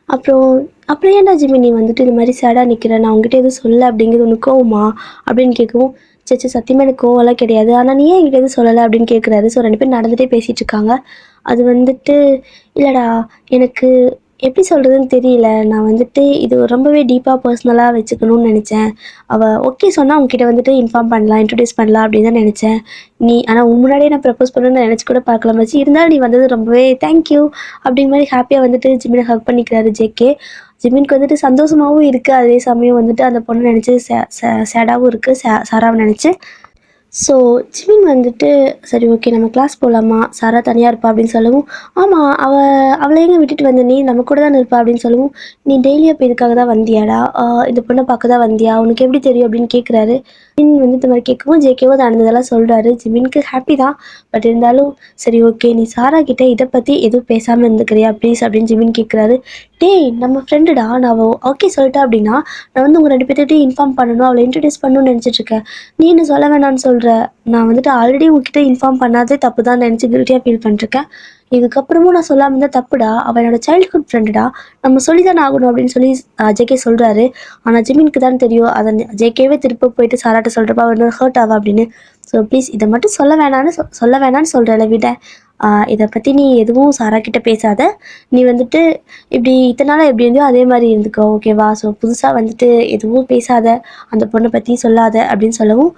அப்புறம் அப்புறம் ஏன்டா ஜிமின் நீ வந்துட்டு இது மாதிரி சேடாக நிற்கிற, நான் உங்ககிட்ட எதுவும் சொல்ல அப்படிங்கிறது உனக்கு கோவமா அப்படின்னு கேட்கவும், சரி சத்தியமாக எனக்கு கோவம்லாம் கிடையாது, ஆனால் நீ ஏன் என்கிட்ட எதுவும் சொல்லலை அப்படின்னு கேட்குறாரு. ஸோ 2 பேரும் நடந்துகிட்டே பேசிகிட்டு இருக்காங்க. அது வந்துட்டு இல்லைடா, எனக்கு எப்படி சொல்கிறதுன்னு தெரியல, நான் வந்துட்டு இது ரொம்பவே டீப்பாக பர்சனலாக வச்சுக்கணும்னு நினச்சேன். அவள் ஓகே சொன்னால் உங்ககிட்ட வந்துட்டு இன்ஃபார்ம் பண்ணலாம், இன்ட்ரடியூஸ் பண்ணலாம் அப்படின்னு தான் நினச்சேன். ஆனால் முன்னாடியே நான் ப்ரப்போஸ் பண்ணணும்னு நினச்சி கூட பார்க்கலாம் மச்சி, இருந்தாலும் நீ வந்தது ரொம்பவே தேங்க்யூ அப்படிங்கிற மாதிரி ஹாப்பியாக வந்துட்டு ஜிமினை ஹக் பண்ணிக்கிறாரு ஜேகே. ஜிமினுக்கு வந்துட்டு சந்தோஷமாகவும் இருக்குது, அதே சமயம் வந்துட்டு அந்த பொண்ணை நினச்சி சேடாகவும் இருக்குது, சாராவை நினச்சி. ஸோ ஜிமின் வந்துட்டு சரி ஓகே நம்ம கிளாஸ் போகலாமா, சாரா தனியாக இருப்பா அப்படின்னு சொல்லவும், ஆமாம் அவளை எங்கே விட்டுட்டு வந்த, நீ நம்ம கூட தான் இருப்பா அப்படின்னு சொல்லவும், நீ டெய்லி அப்போ இதுக்காக தான் வந்தியாடா, இந்த பொண்ணை பார்க்க தான் வந்தியா, உனக்கு எப்படி தெரியும் அப்படின்னு கேட்குறாரு. ஜிமின் வந்து இந்த மாதிரி கேட்கவும் ஜேகேவும் நடந்ததெல்லாம் சொல்கிறாரு. ஜிமினுக்கு ஹாப்பி தான், பட் இருந்தாலும் சரி ஓகே நீ சாரா கிட்ட இதை பற்றி எதுவும் பேசாமல் இருந்துக்கிறியா ப்ளீஸ் அப்படின்னு ஜிமின் கேட்குறாரு. டேய் நம்ம ஃப்ரெண்டுடா, நான் ஓகே சொல்லிட்டேன் அப்படின்னா நான் வந்து உங்கள் 2 பேர்கிட்டையும் இன்ஃபார்ம் பண்ணணும், அவளை இன்ட்ரடியூஸ் பண்ணணும்னு நினச்சிட்ருக்கேன், நீ என்ன சொல்ல வேணான்னு சொல்கிற, நான் வந்துட்டு ஆல்ரெடி உங்ககிட்ட இன்ஃபார்ம் பண்ணாதே தப்பு தான் நினச்சி கில்ட்டியாக ஃபீல் பண்ணிருக்கேன், இதுக்கப்புறமும் நான் சொல்லாமல் இருந்தால் தப்புடா, அவள் என்னோட சைல்ட்ஹுட் ஃப்ரெண்டுடா, நம்ம சொல்லி தானே ஆகணும் அப்படின்னு சொல்லி ஜேகே சொல்கிறாரு. ஆனால் ஜிமினுக்கு தான் தெரியும் அதை ஜேகேவே திருப்ப போயிட்டு சாராட்ட சொல்கிறப்ப அவள் ஹர்ட் ஆவா அப்படின்னு. ஸோ ப்ளீஸ் இதை மட்டும் சொல்ல வேணான்னு சொல்கிறல விட, இதை பற்றி நீ எதுவும் சாரா கிட்ட பேசாத, நீ வந்துட்டு இப்படி இத்தனை நாளாக எப்படி இருந்தியோ அதே மாதிரி இருந்துக்கோ ஓகேவா, ஸோ புதுசாக வந்துட்டு எதுவும் பேசாத, அந்த பொண்ணை பற்றி சொல்லாத அப்படின்னு சொல்லவும்,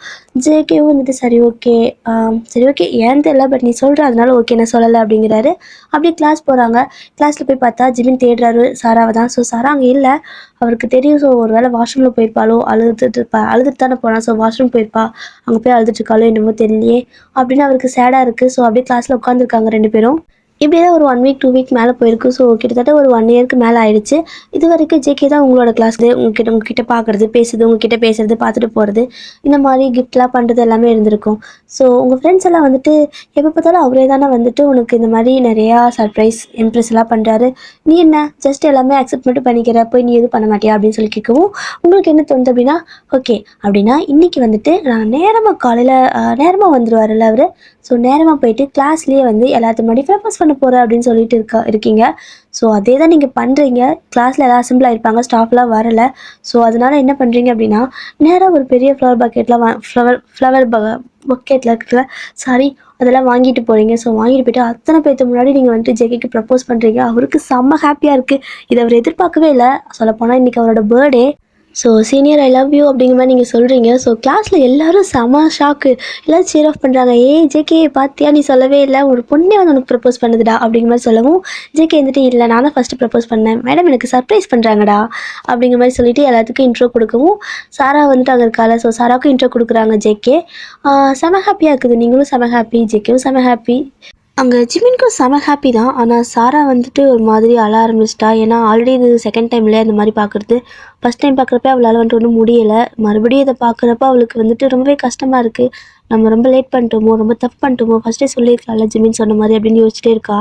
ஜேகேவும் வந்துட்டு சரி ஓகே ஏன்னு தெரியல, பட் நீ சொல்கிற அதனால ஓகே நான் சொல்லலை அப்படிங்கிறாரு. அப்படியே கிளாஸ் போகிறாங்க. கிளாஸில் போய் பார்த்தா ஜிமின் தேடுறாரு சாராவை தான். ஸோ சாரா அங்கே இல்லை, அவருக்கு தெரியும். ஸோ ஒரு வேளை வாஷ்ரூமில் போயிருப்பாளோ, அழுதுட்டு தானே போனால், ஸோ வாஷ்ரூம் போயிருப்பா, அங்கே போய் அழுதுட்டுருக்காளோ என்னமோ தெரியலையே அப்படின்னு அவருக்கு சேடாக இருக்குது. ஸோ அப்படியே கிளாஸில் உட்காந்துருக்காங்க 2 பேரும். இப்படியே தான் ஒரு 1 வீக் 2 வீக் மேலே போயிருக்கு. ஸோ கிட்டத்தட்ட ஒரு 1 இயருக்கு மேலே ஆயிடுச்சு. இது வரைக்கும் ஜேகே தான் உங்களோட கிளாஸ், உங்ககிட்ட பார்க்குறது, உங்ககிட்ட பேசுறது, பார்த்துட்டு போகிறது, இந்த மாதிரி கிஃப்ட்லாம் பண்ணுறது எல்லாமே இருந்திருக்கும். ஸோ உங்கள் ஃப்ரெண்ட்ஸ் எல்லாம் வந்துட்டு எப்போ பார்த்தாலும் அவரே தானே வந்துட்டு உனக்கு இந்த மாதிரி நிறையா சர்ப்ரைஸ் இம்ப்ரெஸ் எல்லாம் பண்ணுறாரு, நீ என்ன ஜஸ்ட் எல்லாமே அக்செப்ட் மட்டும் பண்ணிக்கிற, போய் நீ எதுவும் பண்ண மாட்டியா அப்படின்னு சொல்லி கேட்கவும், உங்களுக்கு என்ன தோணுது அப்படின்னா, ஓகே அப்படின்னா இன்றைக்கி வந்துட்டு நான் காலையில் நேரமாக வந்துடுவார்ல அவர், ஸோ நேரமாக போயிட்டு கிளாஸ்லேயே வந்து எல்லாத்து முன்னாடி ப்ரப்போஸ் பண்ண போகிறேன் அப்படின்னு சொல்லிட்டு இருக்கீங்க. ஸோ அதே தான் நீங்கள் பண்ணுறீங்க. கிளாஸில் எல்லாம் அசம்பிள் ஆகிருப்பாங்க, ஸ்டாஃப்லாம் வரலை. ஸோ அதனால் என்ன பண்ணுறீங்க அப்படின்னா, நேராக ஒரு பெரிய ஃப்ளவர் பக்கெட்டில் இருக்கிற அதெல்லாம் வாங்கிட்டு போகிறீங்க. ஸோ வாங்கிட்டு போய்ட்டு அத்தனை பேர்த்து முன்னாடி நீங்கள் வந்துட்டு ஜேகேக்கு ப்ரப்போஸ் பண்ணுறீங்க. அவருக்கு செம்ம ஹாப்பியாக இருக்குது. இதை அவர் எதிர்பார்க்கவே இல்லை. சொல்லப்போனால் இன்றைக்கி அவரோட birthday. So senior I love you அப்படிங்கிற மாதிரி நீங்கள் சொல்கிறீங்க. ஸோ கிளாஸில் எல்லோரும் செம ஷாக்கு, எல்லோரும் சேர் ஆஃப் பண்ணுறாங்க. ஜேகே பார்த்தியா, நீ சொல்லவே இல்லை, ஒரு பொண்ணே வந்து உனக்கு ப்ரப்போஸ் பண்ணுதுடா அப்படிங்கிற மாதிரி சொல்லவும், ஜேகே வந்துட்டு இல்லை நான் தான் ஃபஸ்ட்டு ப்ரப்போஸ் பண்ணேன் மேடம், எனக்கு சர்ப்ரைஸ் பண்ணுறாங்கடா அப்படிங்கிற மாதிரி சொல்லிவிட்டு எல்லாத்துக்கும் இன்ட்ரோ கொடுக்கவும், சாரா வந்துட்டு அங்கே இருக்கால, ஸோ சாராவுக்கும் இன்ட்ரோ கொடுக்குறாங்க ஜேகே. செம ஹாப்பியாக இருக்குது, நீங்களும் செம ஹாப்பி, ஜேகேவும் செம ஹாப்பி. அங்கே ஜிமினுக்கும் செம ஹாப்பி தான். ஆனால் சாரா வந்துட்டு ஒரு மாதிரி அழ ஆரம்பிச்சிட்டா. ஏன்னா ஆல்ரெடி இது செகண்ட் டைம்லேயே அந்த மாதிரி பார்க்குறது. ஃபஸ்ட் டைம் பார்க்குறப்ப அவளால் வந்துட்டு ஒன்றும் முடியலை. மறுபடியும் இதை பார்க்குறப்ப அவளுக்கு வந்துட்டு ரொம்பவே கஷ்டமாக இருக்குது. நம்ம ரொம்ப லேட் பண்ணிட்டோமோ, ரொம்ப தப்பு பண்ணிட்டோமோ, ஃபஸ்ட்டே சொல்லியிருக்கலாம்ல ஜிமின் சொன்ன மாதிரி அப்படின்னு யோசிச்சிட்டே இருக்கா.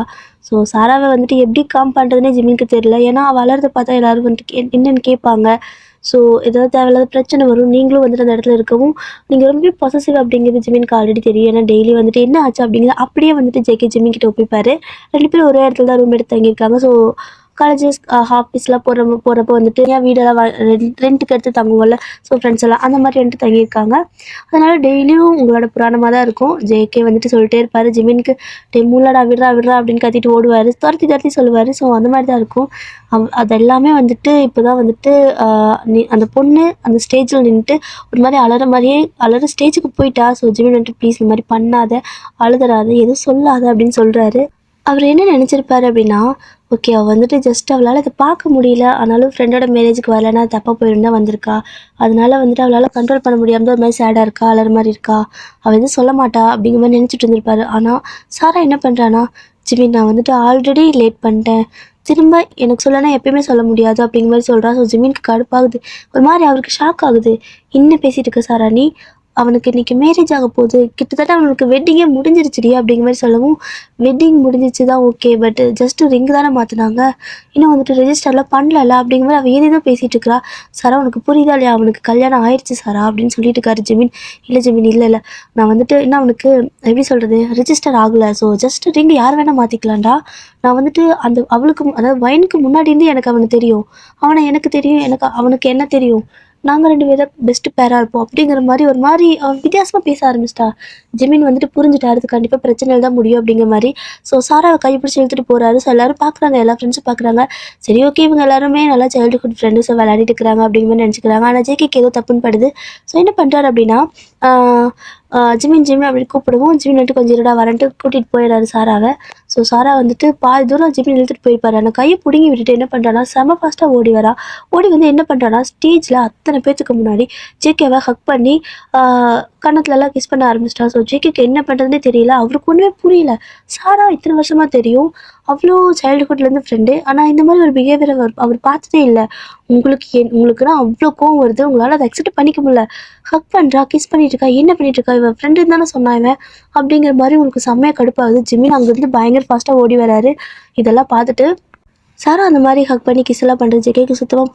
ஸோ சாராவை வந்துட்டு எப்படி காம் பண்ணுறதுனே ஜிமினுக்கு தெரியல. ஏன்னா அவள் வளர்றதை பார்த்தா எல்லோரும் வந்துட்டு என்னென்னு கேட்பாங்க. ஸோ ஏதாவது தேவையில்லாத பிரச்சனை வரும். நீங்களும் வந்துட்டு அந்த இடத்துல இருக்கவும், நீங்கள் ரொம்ப பொசசிவ் அப்படிங்கிறது ஜிமினுக்கு ஆல்ரெடி தெரியும். ஏன்னா டெய்லி வந்துட்டு என்ன ஆச்சு அப்படிங்கிறது அப்படியே வந்துட்டு ஜேகே ஜிமின் கிட்ட ஒப்பிப்பார். 2 பேரும் ஒரே இடத்துல தான் ரூம் எடுத்து தங்கியிருக்காங்க. ஸோ காலேஜஸ் ஆஃபீஸ்லாம் போகிறப்போ வந்துட்டு ஏன் வீடெல்லாம் ரெண்ட்டுக்கு எடுத்து தங்குவோம்ல. ஸோ ஃப்ரெண்ட்ஸ் எல்லாம் அந்த மாதிரி வந்துட்டு தங்கியிருக்காங்க. அதனால் டெய்லியும் உங்களோட புராணமாக தான் இருக்கும். ஜேகே வந்துட்டு சொல்லிட்டே இருப்பார் ஜிமினுக்கு, டே மூலடா விட்றா விட்றா அப்படின்னு கத்திட்டு ஓடுவார், துரத்தி துரத்தி சொல்லுவார். ஸோ அந்த மாதிரி தான் இருக்கும். அது எல்லாமே வந்துட்டு இப்போ தான் வந்துட்டு அந்த பொண்ணு அந்த ஸ்டேஜில் நின்றுட்டு ஒரு மாதிரி அலற ஸ்டேஜுக்கு போயிட்டா. ஸோ ஜிமின் வந்துட்டு ப்ளீஸ் இந்த மாதிரி பண்ணாத, அழுதுறாத, எதுவும் சொல்லாத அப்படின்னு சொல்கிறாரு. அவர் என்ன நினச்சிருப்பாரு அப்படின்னா, ஓகே அவள் வந்துட்டு ஜஸ்ட் அவளால் இதை பார்க்க முடியல, ஆனாலும் ஃப்ரெண்டோட மேரேஜுக்கு வரலன்னா தப்பாக போயிருந்தா வந்திருக்கா, அதனால வந்துட்டு அவளால் கண்ட்ரோல் பண்ண முடியாமல் ஒரு மாதிரி சேடாக இருக்கா, அலற மாதிரி இருக்கா, அவள் எதுவும் சொல்ல மாட்டா அப்படிங்கிற மாதிரி நினச்சிட்டு இருந்திருப்பாரு. ஆனால் சாரா என்ன பண்ணுறான்னா, ஜிமின் நான் வந்துட்டு ஆல்ரெடி லேட் பண்ணிட்டேன், திரும்ப எனக்கு சொல்லனா எப்பயுமே சொல்ல முடியாது அப்படிங்கிற மாதிரி சொல்கிறா. ஸோ ஜிமினுக்கு கடுப்பாகுது, ஒரு மாதிரி அவருக்கு ஷாக் ஆகுது. இன்னும் பேசிகிட்டு இருக்க சாரா நீ, அவனுக்கு இன்றைக்கி மேரேஜ் ஆக போகுது, கிட்டத்தட்ட அவனுக்கு வெட்டிங்கே முடிஞ்சிருச்சுடி அப்படிங்கிற மாதிரி சொல்லவும், வெட்டிங் முடிஞ்சிச்சு தான் ஓகே, பட் ஜஸ்ட்டு ரிங்கு தானே மாற்றினாங்க, இன்னும் வந்துட்டு ரெஜிஸ்டர்லாம் பண்ணல அப்படிங்கிற மாதிரி அவள் ஏதே தான் பேசிகிட்டு இருக்கிறா. சாரா உனக்கு புரியுதா இல்லையா, அவனுக்கு கல்யாணம் ஆயிடுச்சு சாரா அப்படின்னு சொல்லிட்டு இருக்காரு ஜிமின். இல்லை ஜிமின் இல்லை நான் வந்துட்டு இன்னும் அவனுக்கு எப்படி சொல்கிறது ரெஜிஸ்டர் ஆகலை, ஸோ ஜஸ்ட் ரிங்கு யார் வேணால் மாற்றிக்கலாம்டா. நான் வந்துட்டு அவளுக்கு அதாவது வைனுக்கு முன்னாடி இருந்து எனக்கு அவனை தெரியும், அவனை எனக்கு தெரியும், எனக்கு அவனுக்கு என்ன தெரியும், நாங்கள் 2 பேரும் பெஸ்ட்டு பேராக இருப்போம் அப்படிங்கிற மாதிரி ஒரு மாதிரி அவன் வித்தியாசமாக பேச ஆரம்பிச்சிட்டா. ஜிமின் வந்துட்டு புரிஞ்சுட்டாரு, அது கண்டிப்பாக பிரச்சனையில் தான் முடியும் அப்படிங்கிற மாதிரி. ஸோ சாராவை கைப்பிடிச்சி இழுத்துட்டு போகிறாரு. ஸோ எல்லோரும் பார்க்குறாங்க, எல்லா ஃப்ரெண்ட்ஸும் பார்க்குறாங்க. சரி ஓகே இவங்க எல்லாருமே நல்லா சைல்டுஹுட் ஃப்ரெண்டு, ஸோ விளையாடிட்டு இருக்கிறாங்க அப்படிங்கிற மாதிரி நினச்சிக்கிறாங்க. ஆனால் ஜேகேக்கு ஏதோ தப்புன்னு படுது. ஸோ என்ன பண்ணுறாரு அப்படின்னா, ஜிமின் அப்படி கூப்பிடுவோம். ஜிமின் வந்துட்டு கொஞ்சம் இருடா வரன்ட்டு கூட்டிகிட்டு போயிடுறாரு சாராவை. ஸோ சாரா வந்துட்டு பாதி தூரம் ஜிமின் இழுத்துட்டு போயிருப்பாரு. ஆனால் கையை பிடுங்கி விட்டுட்டு என்ன பண்ணுறான்னா செம ஃபாஸ்ட்டாக ஓடி வரா. ஓடி வந்து என்ன பண்ணுறான்னா ஸ்டேஜில் அத்தனை பேத்துக்கு முன்னாடி ஜேகேவை ஹக் பண்ணி கன்னத்துலலாம் கிஸ் பண்ண ஆரம்பிச்சிட்டா. ஸோ ஜேகேக்கு என்ன பண்ணுறதுனே தெரியல, அவருக்கு ஒன்றுமே புரியல. சாரா இத்தனை வருஷமாக தெரியும், அவ்வளோ சைல்டுஹுட்லேருந்து ஃப்ரெண்டு, ஆனால் இந்த மாதிரி ஒரு பிஹேவியரை அவர் பார்த்ததே இல்லை. உங்களுக்குன்னா அவ்வளோ கோவம் வருது, உங்களால் அதை அக்செப்ட் பண்ணிக்க முடியல. ஹக் பண்ணுறா, கிஸ் பண்ணிட்டு இருக்கா, என்ன பண்ணிட்டு இருக்கா, இவன் ஃப்ரெண்டு தானே சொன்னாங்க அப்படிங்கிற மாதிரி உங்களுக்கு செம்மையாக கடுப்பாகுது. ஜிமின் அங்கேருந்து பயங்கர ஃபாஸ்ட்டாக ஓடி வராரு. இதெல்லாம் பார்த்துட்டு சாரா அந்த மாதிரி ஹக் பண்ணி கிஸ் எல்லாம் பண்ணுறது ஜேகேக்கு சுத்தமாக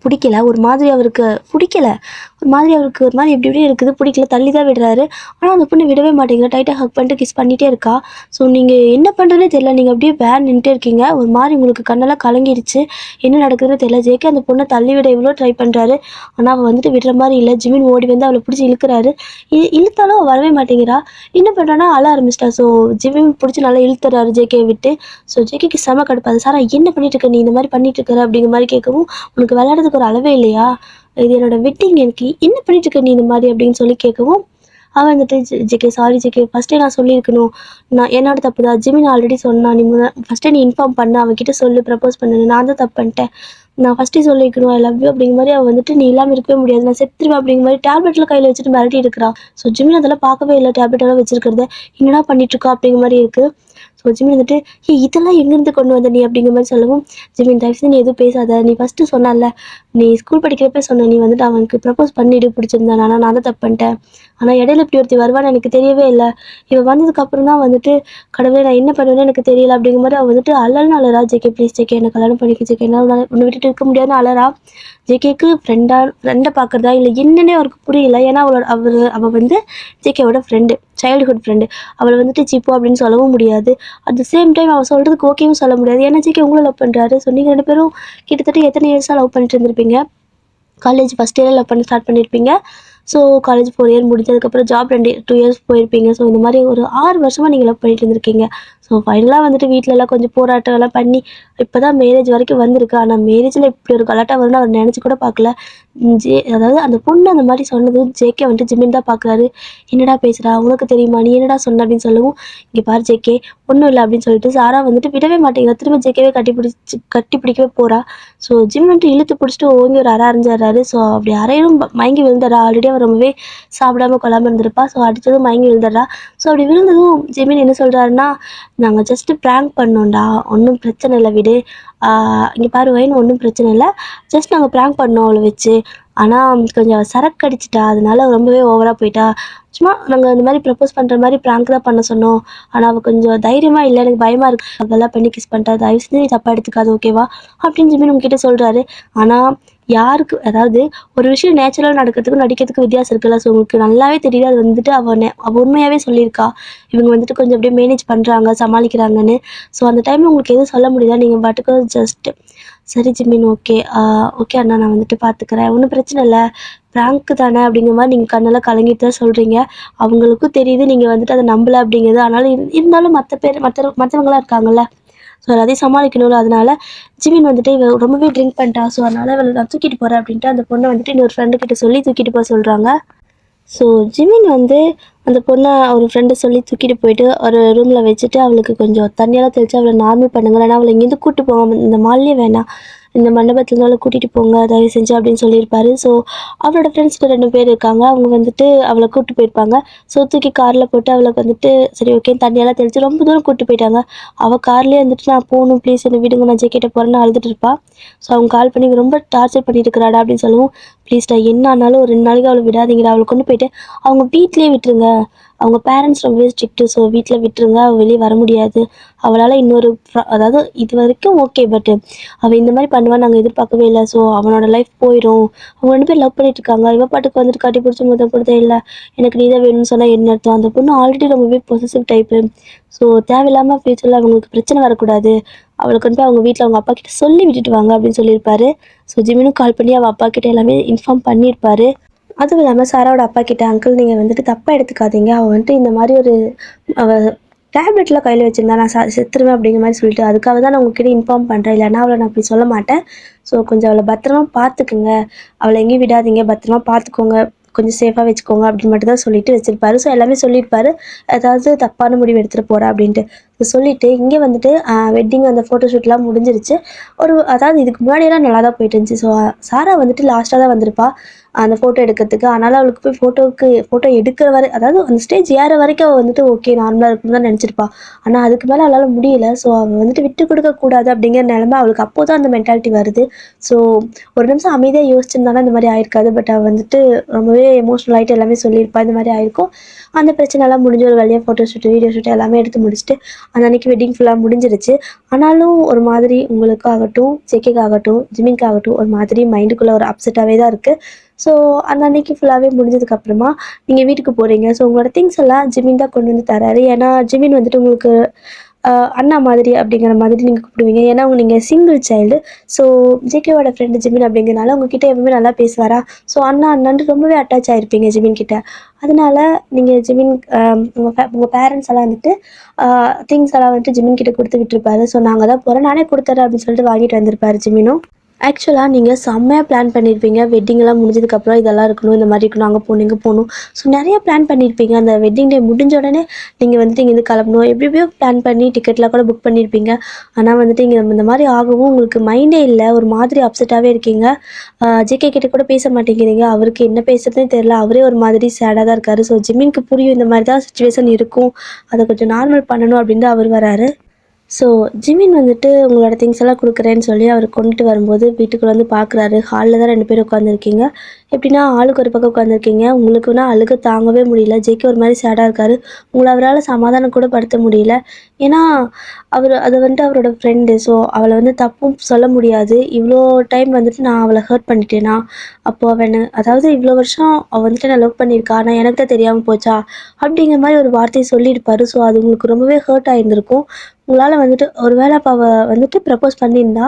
பிடிக்கல. ஒரு மாதிரி அவருக்கு ஒரு மாதிரி எப்படி இப்படியே இருக்குது, பிடிக்கல, தள்ளி தான் விடுறாரு. ஆனால் அந்த பொண்ணு விடவே மாட்டேங்கிற, டைட்டாக ஹக் பண்ணிட்டு கிஸ் பண்ணிகிட்டே இருக்கா. ஸோ நீங்கள் என்ன பண்ணுறதுனே தெரியல, நீங்கள் அப்படியே நின்றுட்டே இருக்கீங்க, ஒரு மாதிரி உங்களுக்கு கண்ணெல்லாம் கலங்கிடுச்சு, என்ன நடக்குதுன்னு தெரியல. ஜேகே அந்த பொண்ணை தள்ளி விட எவ்வளோ ட்ரை பண்ணுறாரு, ஆனால் அவள் வந்துட்டு விடுற மாதிரி இல்லை. ஜிமின் ஓடி வந்து அவளை பிடிச்சி இழுக்கிறாரு. இழுத்தாலும் அவள் வரவே மாட்டேங்கிறா. என்ன பண்ணுறான்னா அழ ஆரம்பிச்சிட்டா. ஸோ ஜிமின் பிடிச்சி நல்லா இழுத்துறாரு ஜேகே விட்டு. ஸோ ஜேகேக்கு செம கடுப்பாது. சாரா என்ன பண்ணிட்டு இருக்க, நீ இந்த மாதிரி பண்ணிட்டு இருக்கிற அப்படிங்கிற மாதிரி கேட்கவும், உனக்கு விளையாடுறதுக்கு ஒரு அளவே இல்லையா, இது என்னோட வெட்டிங், எனக்கு என்ன பண்ணிட்டு இருக்க நீ இந்த மாதிரி அப்படின்னு சொல்லி கேட்கவும், அவன் வந்துட்டு ஜேகே சாரி ஜேகே, ஃபஸ்ட்டே நான் சொல்லியிருக்கணும், நான் என்னோட தப்பு தான், ஜிமின் ஆல்ரெடி சொன்னான், நீ ஃபஸ்ட்டே நீ இன்ஃபார்ம் பண்ண, அவன்கிட்ட சொல்லி ப்ரப்போஸ் பண்ணு, நான் தான் தப்பு பண்ணிட்டேன், நான் ஃபஸ்ட்டே சொல்லியிருக்கணும், ஐ லவ் யூ அப்படிங்கிற மாதிரி அவள் வந்துட்டு நீ இல்லாமல் இருக்கவே முடியாது, நான் செத்துருவேன் அப்படிங்கிற மாதிரி டேப்லெட்டில் கையில் வச்சுட்டு மிரட்டி இருக்கிறா. ஸோ ஜிமின் அதெல்லாம் பார்க்கவே இல்லை, டேப்லெட்டெல்லாம் வச்சிருக்கிறத என்னடா பண்ணிட்டுருக்கா அப்படிங்கிற மாதிரி இருக்குது. ஸோ ஜிமின் வந்துட்டு இதெல்லாம் எங்கேருந்து கொண்டு வந்த நீ அப்படிங்கிற மாதிரி சொல்லவும், ஜிமின் தயவுசெய்து நீ எதுவும் பேசாத, நீ ஃபஸ்ட்டு சொன்னல, நீ ஸ்கூல் படிக்கிறப்ப சொன்ன, நீ வந்துட்டு அவனுக்கு ப்ரப்போஸ் பண்ணிட்டு பிடிச்சிருந்தான், ஆனால் நான் தான் தப்பு பண்ணிட்டேன், ஆனால் இடையில இப்படி ஒருத்தி வருவான்னு எனக்கு தெரியவே இல்லை, இவன் வந்ததுக்கப்புறம் தான் வந்துட்டு கடவுளே நான் என்ன பண்ணுவேன்னு எனக்கு தெரியல அப்படிங்கிற மாதிரி அவள் வந்துட்டு அழறா. ஜேகே ப்ளீஸ் ஜேகே என்னை கல்யாணம் பண்ணிக்க ஜேகே, என்னால் உன்னை விட்டுட்டு இருக்க முடியாதுன்னு அழறா. ஜேகேக்கு ஃப்ரெண்டை பார்க்குறதா இல்லை என்னன்னே அவருக்கு புரியல. ஏன்னா அவள் வந்து ஜேகேவோட ஃப்ரெண்டு, சைல்டுஹுட் ஃப்ரெண்டு, அவளை வந்துட்டு சிப்போ அப்படின்னு சொல்லவும் முடியாது. அட் த சேம் டைம் அவள் சொல்கிறதுக்கு ஓகேவும் சொல்ல முடியாது. ஏன்னா ஜேகே உங்களை லவ் பண்ணுறாரு. ஸோ நீங்கள் 2 பேரும் கிட்டத்தட்ட எத்தனை இயர்ஸாக லவ் பண்ணிட்டு இருந்திருப்பீங்க, காலேஜ் ஃபஸ்ட் இயரில் லவ் பண்ணி ஸ்டார்ட் பண்ணியிருப்பீங்க. ஸோ காலேஜ் 4 இயர் முடிஞ்சதுக்கப்புறம் ஜாப் 2 இயர்ஸ் போயிருப்பீங்க. ஸோ இந்த மாதிரி ஒரு 6 வருஷமாக நீங்கள் லவ் பண்ணிட்டு இருந்திருக்கீங்க. ஸோ ஃபைனலாக வந்துட்டு வீட்டிலலாம் கொஞ்சம் போராட்டம்லாம் பண்ணி இப்போ தான் மேரேஜ் வரைக்கும் வந்திருக்கு. ஆனால் மேரேஜில் இப்படி ஒரு கலாட்டா வரும்னு அவர் நினச்சி கூட பார்க்கல. அதாவது அந்த பொண்ணு அந்த மாதிரி சொன்னது ஜேகே வந்துட்டு ஜிமின் தான் பார்க்குறாரு. என்னடா பேசுகிறா, உனக்கு தெரியுமா, நீ என்னடா சொன்ன அப்படின்னு சொல்லவும், இங்கே பாரு ஜேகே ஒன்றும் இல்லை அப்படின்னு சொல்லிட்டு சாரா வந்துட்டு விடவே மாட்டேங்கிறா. திரும்ப ஜேகேவே கட்டி பிடிக்கவே போகிறா. ஸோ ஜிம் வந்துட்டு இழுத்து பிடிச்சிட்டு ஓங்கி ஒரு அரைஞ்சாரு. ஸோ அப்படி அரையும் மயங்கி விழுந்துடுறா. ஆல்ரெடி அவர் ரொம்பவே சாப்பிடாம கொள்ளாமல் இருந்திருப்பா. ஸோ அடித்ததும் மயங்கி விழுந்துடுறா. ஸோ அப்படி விழுந்ததும் ஜிமின் என்ன சொல்கிறாருன்னா, நாங்கள் ஜஸ்ட்டு ப்ராங்க் பண்ணோம்டா, ஒன்றும் பிரச்சனை இல்லை விடு, இங்கே பாரு வைன் ஒன்றும் பிரச்சனை இல்லை, ஜஸ்ட் நாங்கள் ப்ராங்க் பண்ணோம் அவளை வச்சு, ஆனால் கொஞ்சம் சரக்கு அடிச்சிட்டா, அதனால ரொம்பவே ஓவராக போயிட்டா, சும்மா நாங்கள் இந்த மாதிரி ப்ரப்போஸ் பண்ணுற மாதிரி ப்ராங்க் தான் பண்ண சொன்னோம், ஆனால் அவள் கொஞ்சம் தைரியமாக இல்லை, எனக்கு பயமாக இருக்குது, அதெல்லாம் பண்ணி கிஸ் பண்ணிட்டா, தயவு செஞ்சு நீ தப்பாக எடுத்துக்காது ஓகேவா அப்படின்னு ஜிமின் உங்ககிட்ட சொல்கிறாரு. ஆனால் யாருக்கு அதாவது ஒரு விஷயம் நேச்சுரலாக நடக்கிறதுக்கும் நடிக்கிறதுக்கு வித்தியாசம் இருக்குல்ல. ஸோ உங்களுக்கு நல்லாவே தெரியுது அது வந்துட்டு அவ உண்மையாகவே சொல்லியிருக்கா. இவங்க வந்துட்டு கொஞ்சம் அப்படியே மேனேஜ் பண்ணுறாங்க, சமாளிக்கிறாங்கன்னு. ஸோ அந்த டைமில் உங்களுக்கு எதுவும் சொல்ல முடியல. நீங்கள் பாட்டுக்கு ஜஸ்ட் சரி ஜிமின் ஓகே. ஓகே அண்ணா நான் வந்துட்டு பார்த்துக்கிறேன். ஒன்றும் பிரச்சனை இல்ல. பிராங்க் தானே அப்படிங்கிற மாரி நீங்க கண்ணெல்லாம் கலங்கிட்டு தான் சொல்றீங்க. அவங்களுக்கும் தெரியுது நீங்க வந்துட்டு அத நம்பல அப்படிங்கிறது. ஆனாலும் இருந்தாலும் மத்தவங்கலாம் இருக்காங்கல்ல. ஸோ எல்லாத்தையும் சமாளிக்கணும்ல. அதனால ஜிமின் வந்துட்டு இவ ரொம்பவே ட்ரிங்க் பண்ணிட்டா. ஸோ அதனால இவள நான் தூக்கிட்டு போறேன் அப்படின்ட்டு அந்த பொண்ண வந்துட்டு இன்னொரு ஃப்ரெண்டு கிட்ட சொல்லி தூக்கிட்டு போ சொல்றாங்க. ஸோ ஜிமின் வந்து அந்த பொண்ண ஒரு ஃப்ரெண்டு சொல்லி தூக்கிட்டு போயிட்டு ஒரு ரூமில் வச்சுட்டு அவளுக்கு கொஞ்சம் தண்ணியெல்லாம் தெளித்து அவளை நார்மல் பண்ணுங்க. இல்லைனா அவளை இங்கேருந்து கூப்பிட்டு போங்க, இந்த மால்லேயே வேணாம், இந்த மண்டபத்துல அவளை கூட்டிகிட்டு போங்க தயவு செஞ்சு அப்படின்னு சொல்லியிருப்பாரு. ஸோ அவளோட ஃப்ரெண்ட்ஸ்க்கு 2 பேர் இருக்காங்க. அவங்க வந்துட்டு அவளை கூப்பிட்டு போயிருப்பாங்க. ஸோ தூக்கி காரில் போட்டு அவளுக்கு வந்துட்டு சரி ஓகேன்னு தண்ணியெல்லாம் தெளித்து ரொம்ப தூரம் கூப்பிட்டு போயிட்டாங்க. அவள் கார்லேயே வந்துட்டு நான் போகணும் ப்ளீஸ் என்னை விடுங்க நான் ஜெயிக்கிட்ட போகிறேன்னு அழுதுட்டு இருப்பா. ஸோ அவங்க கால் பண்ணி ரொம்ப டார்ச்சர் பண்ணிட்டு இருக்கிறாடா அப்படின்னு சொல்லவும் ப்ளீஸ்டா என்ன ஆனாலும் ஒரு 2 நாளைக்கு அவளை விடாதீங்கடா, அவளை கொண்டு போயிட்டு அவங்க வீட்லேயே விட்டுருங்க. அவங்க பேரண்ட்ஸ் ரொம்பவே ஸ்ட்ரிக்ட்டு. ஸோ வீட்டில் விட்டுருங்க, அவள் வெளியே வர முடியாது. அவளால் இன்னொரு அதாவது இது வரைக்கும் ஓகே, பட்டு அவள் இந்த மாதிரி பண்ணுவான்னு நாங்கள் எதிர்பார்க்கவே இல்லை. ஸோ அவனோட லைஃப் போயிடும். அவங்க 2 பேர் லவ் பண்ணிட்டு இருக்காங்க. இவ பாட்டுக்கு வந்துட்டு கட்டி பிடிச்சி முத்தம் கொடுத்தே இல்லை, எனக்கு நீ தான் வேணும்னு சொன்னால் என்ன அர்த்தம்? அந்த பொண்ணு ஆல்ரெடி ரொம்பவே பொசசிவ் டைப்பு. ஸோ தேவையில்லாமல் ஃப்யூச்சரில் அவங்களுக்கு பிரச்சனை வரக்கூடாது. அவளுக்கு வந்துட்டு அவங்க வீட்டில் அவங்க அப்பா கிட்ட சொல்லி விட்டுட்டு வாங்க அப்படின்னு சொல்லியிருப்பாரு. ஸோ ஜிமினும் கால் பண்ணி அவள் அப்பா கிட்ட எல்லாமே இன்ஃபார்ம் பண்ணியிருப்பாரு. அதுவும் இல்லாமல் சாராவோட அப்பா கிட்ட அங்கிள் நீங்கள் வந்துட்டு தப்பாக எடுத்துக்காதீங்க, அவள் வந்துட்டு இந்த மாதிரி ஒரு அவள் டேப்லெட்லாம் கையில் வச்சுருந்தா நான் செத்துருவேன் அப்படிங்கிற மாதிரி சொல்லிட்டு அதுக்காக தான் நான் உங்ககிட்ட இன்ஃபார்ம் பண்ணுறேன், இல்லைனா அவளை நான் அப்படி சொல்ல மாட்டேன். ஸோ கொஞ்சம் அவளை பத்திரமா பார்த்துக்குங்க, அவளை எங்கேயும் விடாதீங்க, பத்திரமா பார்த்துக்கோங்க, கொஞ்சம் சேஃபாக வச்சுக்கோங்க அப்படின்னு மட்டும் தான் சொல்லிட்டு வச்சிருப்பாரு. ஸோ எல்லாமே சொல்லியிருப்பாரு, ஏதாவது தப்பான முடிவு எடுத்துகிட்டு போகிறா அப்படின்ட்டு. ஸோ சொல்லிவிட்டு இங்கே வந்துட்டு வெட்டிங் அந்த ஃபோட்டோஷூட்லாம் முடிஞ்சிருச்சு. அதாவது இதுக்கு முன்னாடியெல்லாம் நல்லா தான் போயிட்டு இருந்துச்சு. ஸோ சாரா வந்துட்டு லாஸ்ட்டாக தான் வந்திருப்பா அந்த ஃபோட்டோ எடுக்கிறதுக்கு. ஆனாலும் அவளுக்கு போய் ஃபோட்டோ எடுக்கிற வரை, அதாவது அந்த ஸ்டேஜ் ஏற வரைக்கும் அவள் வந்துட்டு ஓகே நார்மலாக இருக்குன்னு தான் நினச்சிருப்பா. ஆனால் அதுக்கு மேலே அவளால் முடியல. ஸோ அவள் வந்துட்டு விட்டு கொடுக்கக்கூடாது அப்படிங்கிற நிலமை அவளுக்கு அப்போ தான் அந்த மென்டாலிட்டி வருது. ஸோ ஒரு நிமிஷம் அமைதியாக யோசிச்சிருந்தாலும் இந்த மாதிரி ஆயிருக்காது. பட் அவள் வந்துட்டு ரொம்பவே எமோஷ்னல் ஆகிட்டு எல்லாமே சொல்லியிருப்பா இந்த மாதிரி ஆயிருக்கும். அந்த பிரச்சனைலாம் முடிஞ்ச ஒரு வழியாக ஃபோட்டோ ஷூட்டு வீடியோ ஷூட்டு எல்லாமே எடுத்து முடிச்சுட்டு அந்த அன்றைக்கி வெட்டிங் ஃபுல்லாக முடிஞ்சிருச்சு. ஆனாலும் ஒரு மாதிரி உங்களுக்காகட்டும், ஜெக்கிக்காகட்டும், ஜிமின்காகட்டும் ஒரு மாதிரி மைண்டுக்குள்ளே ஒரு அப்செட்டாகவே தான் இருக்குது. ஸோ அந்த அன்னைக்கு ஃபுல்லாகவே முடிஞ்சதுக்கப்புறமா நீங்கள் வீட்டுக்கு போகிறீங்க. ஸோ உங்களோட திங்ஸ் எல்லாம் ஜிமின் தான் கொண்டு வந்து தராரு. ஏன்னா ஜிமின் வந்துட்டு உங்களுக்கு அண்ணா மாதிரி அப்படிங்கிற மாதிரி நீங்கள் கூப்பிடுவீங்க. ஏன்னா நீங்கள் சிங்கிள் சைல்டு. ஸோ ஜேகேவோட ஃப்ரெண்டு ஜிமின் அப்படிங்கிறனால உங்ககிட்ட எப்பவுமே நல்லா பேசுவாரா. ஸோ அண்ணா அண்ணான்ட்டு ரொம்பவே அட்டாச் ஆகிருப்பீங்க ஜிமின் கிட்ட. அதனால நீங்கள் ஜிமின் உங்கள் பேரண்ட்ஸ் எல்லாம் வந்துட்டு திங்ஸ் எல்லாம் வந்துட்டு ஜிமின் கிட்ட கொடுத்து விட்டுருப்பாரு. ஸோ நாங்கள் தான் போகிறேன் நானே கொடுத்துறேன் அப்படின்னு சொல்லிட்டு வாங்கிட்டு வந்திருப்பாரு ஜிமினும். ஆக்சுவலாக நீங்கள் செம்மையாக பிளான் பண்ணியிருப்பீங்க. வெட்டிங்லாம் முடிஞ்சதுக்கப்புறம் இதெல்லாம் இருக்கணும், இந்த மாதிரி இருக்கணும், அங்கே போகணும், இங்கே போகணும். ஸோ நிறைய பிளான் பண்ணியிருப்பீங்க. அந்த வெட்டிங் டே முடிஞ்ச உடனே நீங்கள் வந்துட்டு இங்கேருந்து கிளம்பணும், எப்படி எப்படியோ பிளான் பண்ணி டிக்கெட்லாம் கூட புக் பண்ணியிருப்பீங்க. ஆனால் வந்துட்டு இங்கே இந்த மாதிரி ஆகவும் உங்களுக்கு மைண்டே இல்லை, ஒரு மாதிரி அப்செட்டாகவே இருக்கீங்க. ஜேகே கிட்ட கூட பேச மாட்டேங்கிறீங்க. அவருக்கு என்ன பேசுறதுனே தெரியல. அவரே ஒரு மாதிரி சேடாக தான் இருக்காரு. ஸோ ஜிமினுக்கு புரியும் இந்த மாதிரி தான் சுச்சுவேஷன் இருக்கும், அதை கொஞ்சம் நார்மல் பண்ணணும் அப்படின்னு தான் அவர் வராரு. ஸோ ஜிமின் வந்துட்டு உங்களோட திங்ஸ் எல்லாம் கொடுக்குறேன்னு சொல்லி அவர் கொண்டுட்டு வரும்போது வீட்டுக்குள்ளே வந்து பார்க்குறாரு. ஹாலில் தான் 2 பேர் உட்காந்துருக்கீங்க. எப்படின்னா ஆளுக்கு ஒரு பக்கம் உட்காந்துருக்கீங்க. உங்களுக்குன்னா அழுக தாங்கவே முடியல. ஜேகே ஒரு மாதிரி சேடாக இருக்காரு. உங்களை அவரால் சமாதானம் கூட படுத்த முடியல. ஏன்னா அது வந்துட்டு அவரோட ஃப்ரெண்டு. ஸோ அவளை வந்து தப்பும் சொல்ல முடியாது. இவ்வளோ டைம் வந்துட்டு நான் அவளை ஹர்ட் பண்ணிட்டேனா, அப்போது அதாவது இவ்வளோ வருஷம் அவள் வந்துட்டு நான் லவ் பண்ணியிருக்கா, ஆனால் எனக்கு தான் தெரியாமல் போச்சா அப்படிங்கிற மாதிரி ஒரு வார்த்தையை சொல்லியிருப்பாரு. ஸோ அது உங்களுக்கு ரொம்பவே ஹர்ட் ஆகியிருந்திருக்கும். உங்களால் வந்துட்டு ஒரு வேளை அப்போ அவள் வந்துட்டு ப்ரப்போஸ் பண்ணியிருந்தா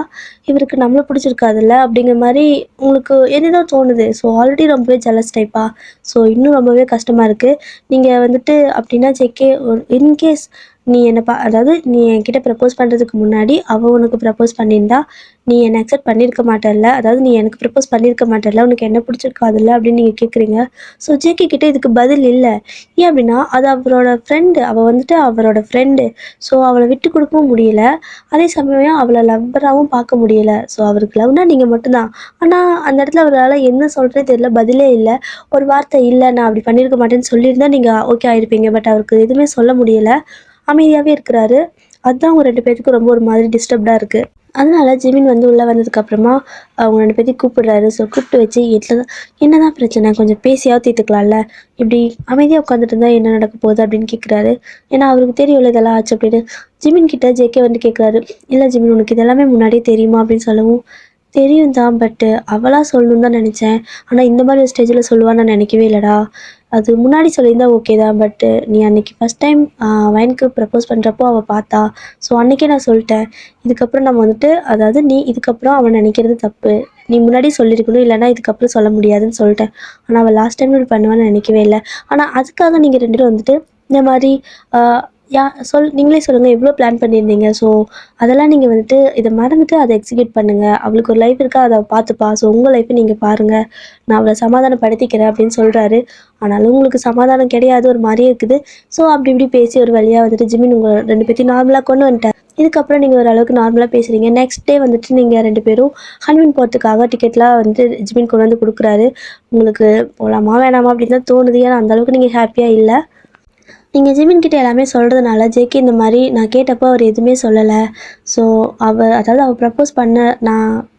இவருக்கு நம்மளை பிடிச்சிருக்காதுல்ல அப்படிங்கிற மாதிரி உங்களுக்கு என்னதோ தோணுது. ஸோ ஆல்ரெடி ரொம்பவே ஜெலஸ் டைப்பா. ஸோ இன்னும் ரொம்பவே கஷ்டமாக இருக்குது. நீங்கள் வந்துட்டு அப்படின்னா ஜேகே இன்கேஸ் நீ என்னை அதாவது நீ என்கிட்ட ப்ரப்போஸ் பண்ணுறதுக்கு முன்னாடி அவள் உனக்கு ப்ரப்போஸ் பண்ணியிருந்தா நீ என்னை அக்செப்ட் பண்ணியிருக்க மாட்டேல்ல, அதாவது நீ எனக்கு ப்ரப்போஸ் பண்ணியிருக்க மாட்டேல்ல, உனக்கு என்ன பிடிச்சிருக்காதுல்ல அப்படின்னு நீங்கள் கேட்குறீங்க. ஸோ ஜேகே கிட்டே இதுக்கு பதில் இல்லை. ஏன் அப்படின்னா அது அவரோட ஃப்ரெண்டு, அவள் வந்துட்டு அவரோட ஃப்ரெண்டு. ஸோ அவளை விட்டு கொடுக்கவும் முடியல, அதே சமயம் அவளை லவ்வராகவும் பார்க்க முடியல. ஸோ அவருக்கு லவ்னா நீங்கள் மட்டும்தான். ஆனால் அந்த இடத்துல அவரால் என்ன சொல்கிறதே தெரியல, பதிலே இல்லை. ஒரு வார்த்தை இல்லை நான் அப்படி பண்ணியிருக்க மாட்டேன்னு சொல்லியிருந்தா நீங்கள் ஓகே ஆகிருப்பீங்க. பட் அவருக்கு எதுவுமே சொல்ல முடியலை, அமைதியாகவே இருக்கிறாரு. அதுதான் அவங்க 2 பேத்துக்கும் ரொம்ப ஒரு மாதிரி டிஸ்டர்ப்டாக இருக்குது. அதனால ஜிமின் வந்து உள்ளே வந்ததுக்கப்புறமா அவங்க 2 பேத்தையும் கூப்பிடுறாரு. ஸோ கூப்பிட்டு வச்சு என்ன தான் பிரச்சனை, கொஞ்சம் பேசியாவது தீர்த்துக்கலாம்ல, இப்படி அமைதியாக உட்காந்துட்டு இருந்தால் என்ன நடக்க போகுது அப்படின்னு கேட்குறாரு. ஏன்னா அவருக்கு தெரியும்ல இதெல்லாம் ஆச்சு அப்படின்னு. ஜிமின் கிட்ட ஜேகே வந்து கேட்குறாரு, இல்லை ஜிமின் உனக்கு இதெல்லாமே முன்னாடியே தெரியுமா அப்படின்னு சொல்லவும் தெரியும் தான். பட்டு அவளா சொல்லணும்னு தான் நெனச்சேன். ஆனா இந்த மாரி ஒரு ஸ்டேஜ்ல சொல்லுவான்னு நான் நெனைக்கவே இல்லடா. அது முன்னாடி சொல்லியிருந்தா ஓகே தான். பட்டு நீ அன்னைக்கு ஃபர்ஸ்ட் டைம் வயனுக்கு ப்ரப்போஸ் பண்றப்போ அவ பார்த்தா. ஸோ அன்னைக்கே நான் சொல்ட்டேன். இதுக்கப்புறம் நம்ம வந்துட்டு அதாவது நீ இதுக்கப்புறம் அவ நெனைக்கிறது தப்பு. நீ முன்னாடி சொல்லியிருக்கணும். இல்லன்னா இதுக்கப்புறம் சொல்ல முடியாதுன்னு சொல்ட்டேன். ஆனா அவ லாஸ்ட் டைம் இப்படி பண்ணுவான்னு நெனைக்கவே இல்ல. ஆனா அதுக்காக நீங்க 2 பேரும் வந்துட்டு இந்த மாரி ஆ யா நீங்களே சொல்லுங்க எவ்வளோ பிளான் பண்ணியிருந்தீங்க. ஸோ அதெல்லாம் நீங்க வந்துட்டு இத மறந்துட்டு அத எக்ஸிக்யூட் பண்ணுங்க. அவளுக்கு ஒரு லைஃப் இருக்கா, அத பார்த்துப்பா. ஸோ உங்க லைஃப்ப நீங்க பாருங்க. நான் அவள சமாதானப்படுத்திக்கிறேன் அப்படின்னு சொல்றாரு. ஆனாலும் உங்களுக்கு சமாதானம் கிடையாது. ஒரு மாரியே இருக்குது. ஸோ அப்படி இப்படி பேசி ஒரு வழியா வந்துட்டு ஜிமின் உங்க 2 பேத்தையும் நார்மலா கொண்டு வந்துட்டார். இதுக்கப்புறம் நீங்க ஓரளவுக்கு நார்மலா பேசுறீங்க. நெக்ஸ்ட் டே வந்துட்டு நீங்க 2 பேரும் ஹனிமூன் போறதுக்காக டிக்கெட்லாம் வந்துட்டு ஜிமின் கொண்டு வந்து குடுக்குறாரு. உங்களுக்கு போலாமா வேணாமா அப்படின்னு தான் தோணுது. ஏன்னா அந்த அளவுக்கு நீங்க ஹேப்பியா இல்ல. நீங்க ஜிமின் கிட்ட எல்லாமே சொல்றதுனால, ஜேகே இந்த மாரி நான் கேட்டப்போ அவர் எதுவுமே சொல்லல. ஸோ அதாவது அவ ப்ரப்போஸ் பண்ண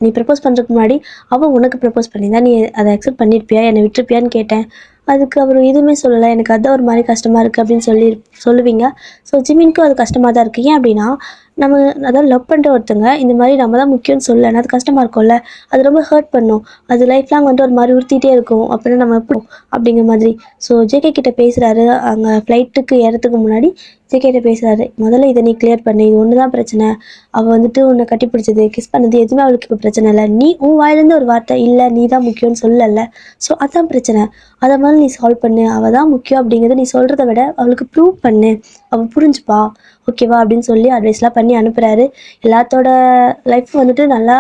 நீ ப்ரப்போஸ் பண்றதுக்கு முன்னாடி, அவ உனக்கு ப்ரப்போஸ் பண்ணியிருந்தா, நீ அத அக்செப்ட் பண்ணியிருப்பியா? என்ன விட்டுருப்பியான்னு கேட்டேன். அதுக்கு அவரு எதுவுமே சொல்லல. எனக்கு அதான் ஒரு மாரி கஷ்டமா இருக்கு அப்படின்னு சொல்லுவீங்க. ஸோ ஜிமின்க்கும் அது கஷ்டமா தான் இருக்கு. ஏன் அப்படின்னா, நம்ம அதாவது லவ் பண்ற ஒருத்தங்க இந்த மாரி நம்ம தான் முக்கியம்னு சொல்லலன்னா, அது கஷ்டமா இருக்கும்ல. அது ரொம்ப ஹர்ட் பண்ணும். அது லைஃப் லாங் வந்துட்டு ஒரு மாரி உறுத்திட்டே இருக்கும். அப்புறம் நம்ம எப்படி அப்படிங்கிற மாதிரி. ஸோ ஜேகே கிட்ட பேசுறாரு. அங்க ஃப்ளைட்டுக்கு ஏறதுக்கு முன்னாடி ஜேகே கிட்ட பேசுறாரு. "முதல்ல இத நீ கிளியர் பண்ணு. இது ஒண்ணு தான் பிரச்சனை. அவ வந்துட்டு உன்ன கட்டிப்பிடிச்சது, கிஸ் பண்ணது எதுவுமே அவளுக்கு இப்ப பிரச்சனை இல்ல. நீ உன் வாயிலேருந்து ஒரு வார்த்தை, 'இல்ல நீ தான் முக்கியம்னு' சொல்லல. ஸோ அதான் பிரச்சனை. அத முதல்ல நீ சால்வ் பண்ணு. அவ தான் முக்கியம் அப்படிங்கிறத நீ சொல்றத விட அவளுக்கு ப்ரூவ் பண்ணு. அவ புரிஞ்சுப்பா. ஓகேவா?" அப்படின்னு சொல்லி அட்வைஸ்லாம் பண்ணி அனுப்புறாரு. எல்லாத்தோட லைஃப் வந்துட்டு நல்லா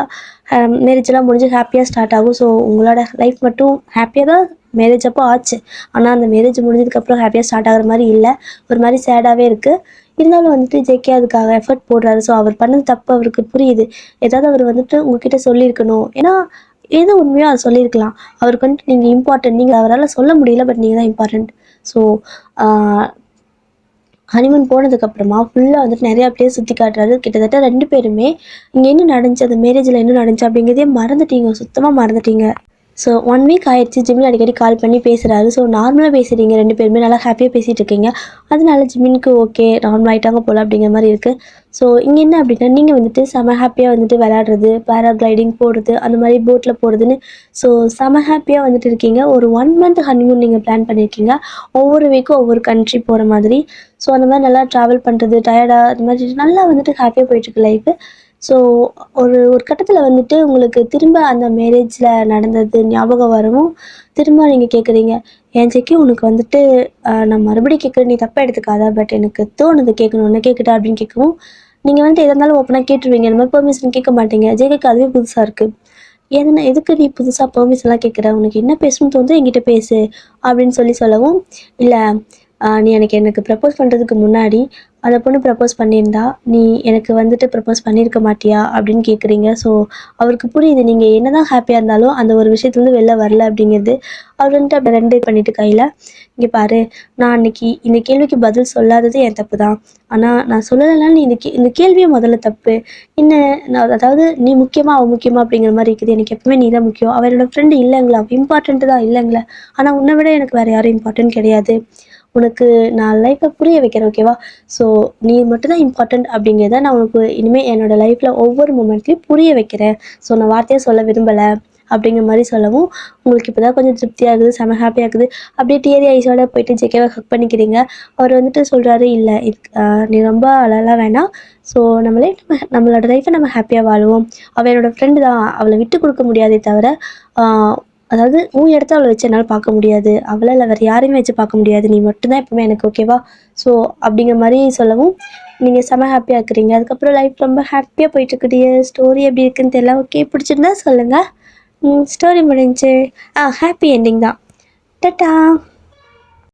மேரேஜ்லாம் முடிஞ்சு ஹாப்பியா ஸ்டார்ட் ஆகும். ஸோ உங்களோட லைஃப் மட்டும் ஹாப்பியா தான் மேரேஜ் அப்போ ஆச்சு. ஆனா அந்த மேரேஜ் முடிஞ்சதுக்கப்புறம் ஹாப்பியா ஸ்டார்ட் ஆகுற மாரி இல்ல. ஒரு மாரி சேடாவே இருக்கு. இருந்தாலும் வந்துட்டு ஜேகே அதுக்காக எஃபர்ட் போடுறாரு. ஸோ அவர் பண்ணது தப்பு அவருக்கு புரியுது. ஏதாவது அவர் வந்துட்டு உங்ககிட்ட சொல்லியிருக்கணும். ஏன்னா எது உண்மையோ அத சொல்லியிருக்கலாம். அவருக்கு வந்துட்டு நீங்க இம்பார்ட்டன்ட். நீங்க அவரால சொல்ல முடியல. பட் நீங்க தான் இம்பார்ட்டன்ட். ஸோ ஆ ஹனிமூன் போனதுக்கப்புறமா ஃபுல்லா வந்துட்டு நெறையா பிளேஸ் சுத்தி காட்டுறாரு. கிட்டத்தட்ட 2 பேருமே இங்க என்ன நடந்துச்சு, அந்த மேரேஜ்ல என்ன நடந்துச்சு அப்படிங்கிறதையே மறந்துட்டீங்க. சுத்தமா மறந்துட்டீங்க. ஸோ 1 வீக் ஆயிடுச்சு. ஜிமின் அடிக்கடி கால் பண்ணி பேசுறாரு. ஸோ நார்மலா பேசுறீங்க 2 பேருமே. நல்லா ஹாப்பியா பேசிட்டு இருக்கீங்க. அதனால ஜிமினுக்கு ஓகே நார்மல் ஆயிட்டாங்க போல அப்படிங்கிற மாரி இருக்கு. ஸோ இங்க என்ன அப்படின்னா, நீங்க வந்துட்டு செம ஹாப்பியா வந்துட்டு விளையாடுறது, பேராகிளைடிங் போறது, அந்த மாரி போட்ல போறதுன்னு ஸோ செம ஹாப்பியா வந்துட்டு இருக்கீங்க. ஒரு 1 மந்த் ஹனிமூன் நீங்க பிளான் பண்ணியிருக்கீங்க. ஒவ்வொரு வீக்கும் ஒவ்வொரு கண்ட்ரி போற மாதிரி. ஸோ அந்த மாரி நல்லா ட்ராவல் பண்றது, டயர்டா அது மாதிரி நல்லா வந்துட்டு ஹாப்பியா போயிட்டுருக்கு லைஃபு. ஸோ ஒரு ஒரு கட்டத்தில வந்துட்டு உங்களுக்கு திரும்ப அந்த மேரேஜில் நடந்தது ஞாபகம் வரவும், திரும்ப நீங்க கேட்குறீங்க, "ஏன் ஜெக்கி உனக்கு வந்துட்டு நான் மறுபடியும் கேட்குறேன், நீ தப்பா எடுத்துக்காத. பட் எனக்கு தோணுது கேட்கணும். உன்ன கேட்கட்டா?" அப்படின்னு கேட்கவும், நீங்க வந்துட்டு எதா இருந்தாலும் ஓப்பனா கேட்டுருவீங்க. இந்த மாரி பெர்மிஷன் கேட்க மாட்டீங்க. ஜேகேக்கு அதுவே புதுசா இருக்கு. எதுக்கு நீ புதுசா பெர்மிஷன்லாம் கேட்குற? உனக்கு என்ன பேசணும்னு தோணுதோ என்கிட்ட பேசு." அப்படின்னு சொல்லவும், "இல்ல நீ எனக்கு ப்ரப்போஸ் பண்ணுறதுக்கு முன்னாடி அந்த பொண்ணு ப்ரப்போஸ் பண்ணியிருந்தா, நீ எனக்கு வந்துட்டு ப்ரப்போஸ் பண்ணியிருக்க மாட்டியா?" அப்படின்னு கேட்குறீங்க. ஸோ அவருக்கு புரியுது. நீங்க என்னதான் ஹாப்பியா இருந்தாலும் அந்த ஒரு விஷயத்துலருந்து வெளில வரல அப்படிங்கிறது. அவர் வந்துட்டு அப்படி 2 பண்ணிட்டு கையில, "இங்க பாரு, நான் அன்னைக்கு இந்த கேள்விக்கு பதில் சொல்லாதது என் தப்பு தான். ஆனா நான் சொல்லலைனாலும் நீ இந்த கேள்வியே முதல்ல தப்பு. என்ன அதாவது நீ முக்கியமா, அவ முக்கியமா அப்படிங்கிற மாரி இருக்குது. எனக்கு எப்பவுமே நீ தான் முக்கியம். அவ என்னோட ஃப்ரெண்டு இல்லைங்களா? இம்பார்ட்டன்ட் தான் இல்லைங்களா? ஆனா உன்னை விட எனக்கு வேற யாரும் இம்பார்ட்டன்ட் கிடையாது. உனக்கு நான் லைஃப்ப புரிய வைக்கிறேன் ஓகேவா? ஸோ நீ மட்டும் தான் இம்பார்ட்டன்ட் அப்படிங்கிறத நான் உனக்கு இனிமே என்னோட லைஃப்ல ஒவ்வொரு மொமெண்ட்லயும் புரிய வைக்கிறேன். ஸோ நான் வார்த்தையா சொல்ல விரும்பல." அப்படிங்கிற மாரி சொல்லவும், உங்களுக்கு இப்போ தான் கொஞ்சம் திருப்தியா இருக்குது. செம ஹாப்பியா இருக்குது. அப்படியே டியரி ஐஸோட போயிட்டு ஜேகேவ ஹக் பண்ணிக்கிறீங்க. அவர் வந்துட்டு சொல்றாரு, "இல்ல நீ ரொம்ப அழலாம் வேணாம். ஸோ நம்மளோட லைஃப்ப நம்ம ஹாப்பியா வாழுவோம். அவ என்னோட ஃப்ரெண்டு தான். அவள விட்டு குடுக்க முடியாதே தவிர, ஆ அதாவது உன் இடத்த அவள வச்சு என்னால பார்க்க முடியாது. அவள இல்ல வேற யாரையுமே வச்சு பார்க்க முடியாது. நீ மட்டும் தான் எப்பவுமே எனக்கு ஓகேவா?" ஸோ அப்படிங்கிற மாரி சொல்லவும், நீங்க செம ஹாப்பியா இருக்கிறீங்க. அதுக்கப்புறம் லைஃப் ரொம்ப ஹாப்பியா போயிட்டுருக்கு டியர். ஸ்டோரி எப்படி இருக்குன்னு தெரியல. ஓகே பிடிச்சிருந்தா சொல்லுங்க. ஸ்டோரி முடிஞ்சுச்சு. ஹாப்பி எண்டிங் தான். டாட்டா.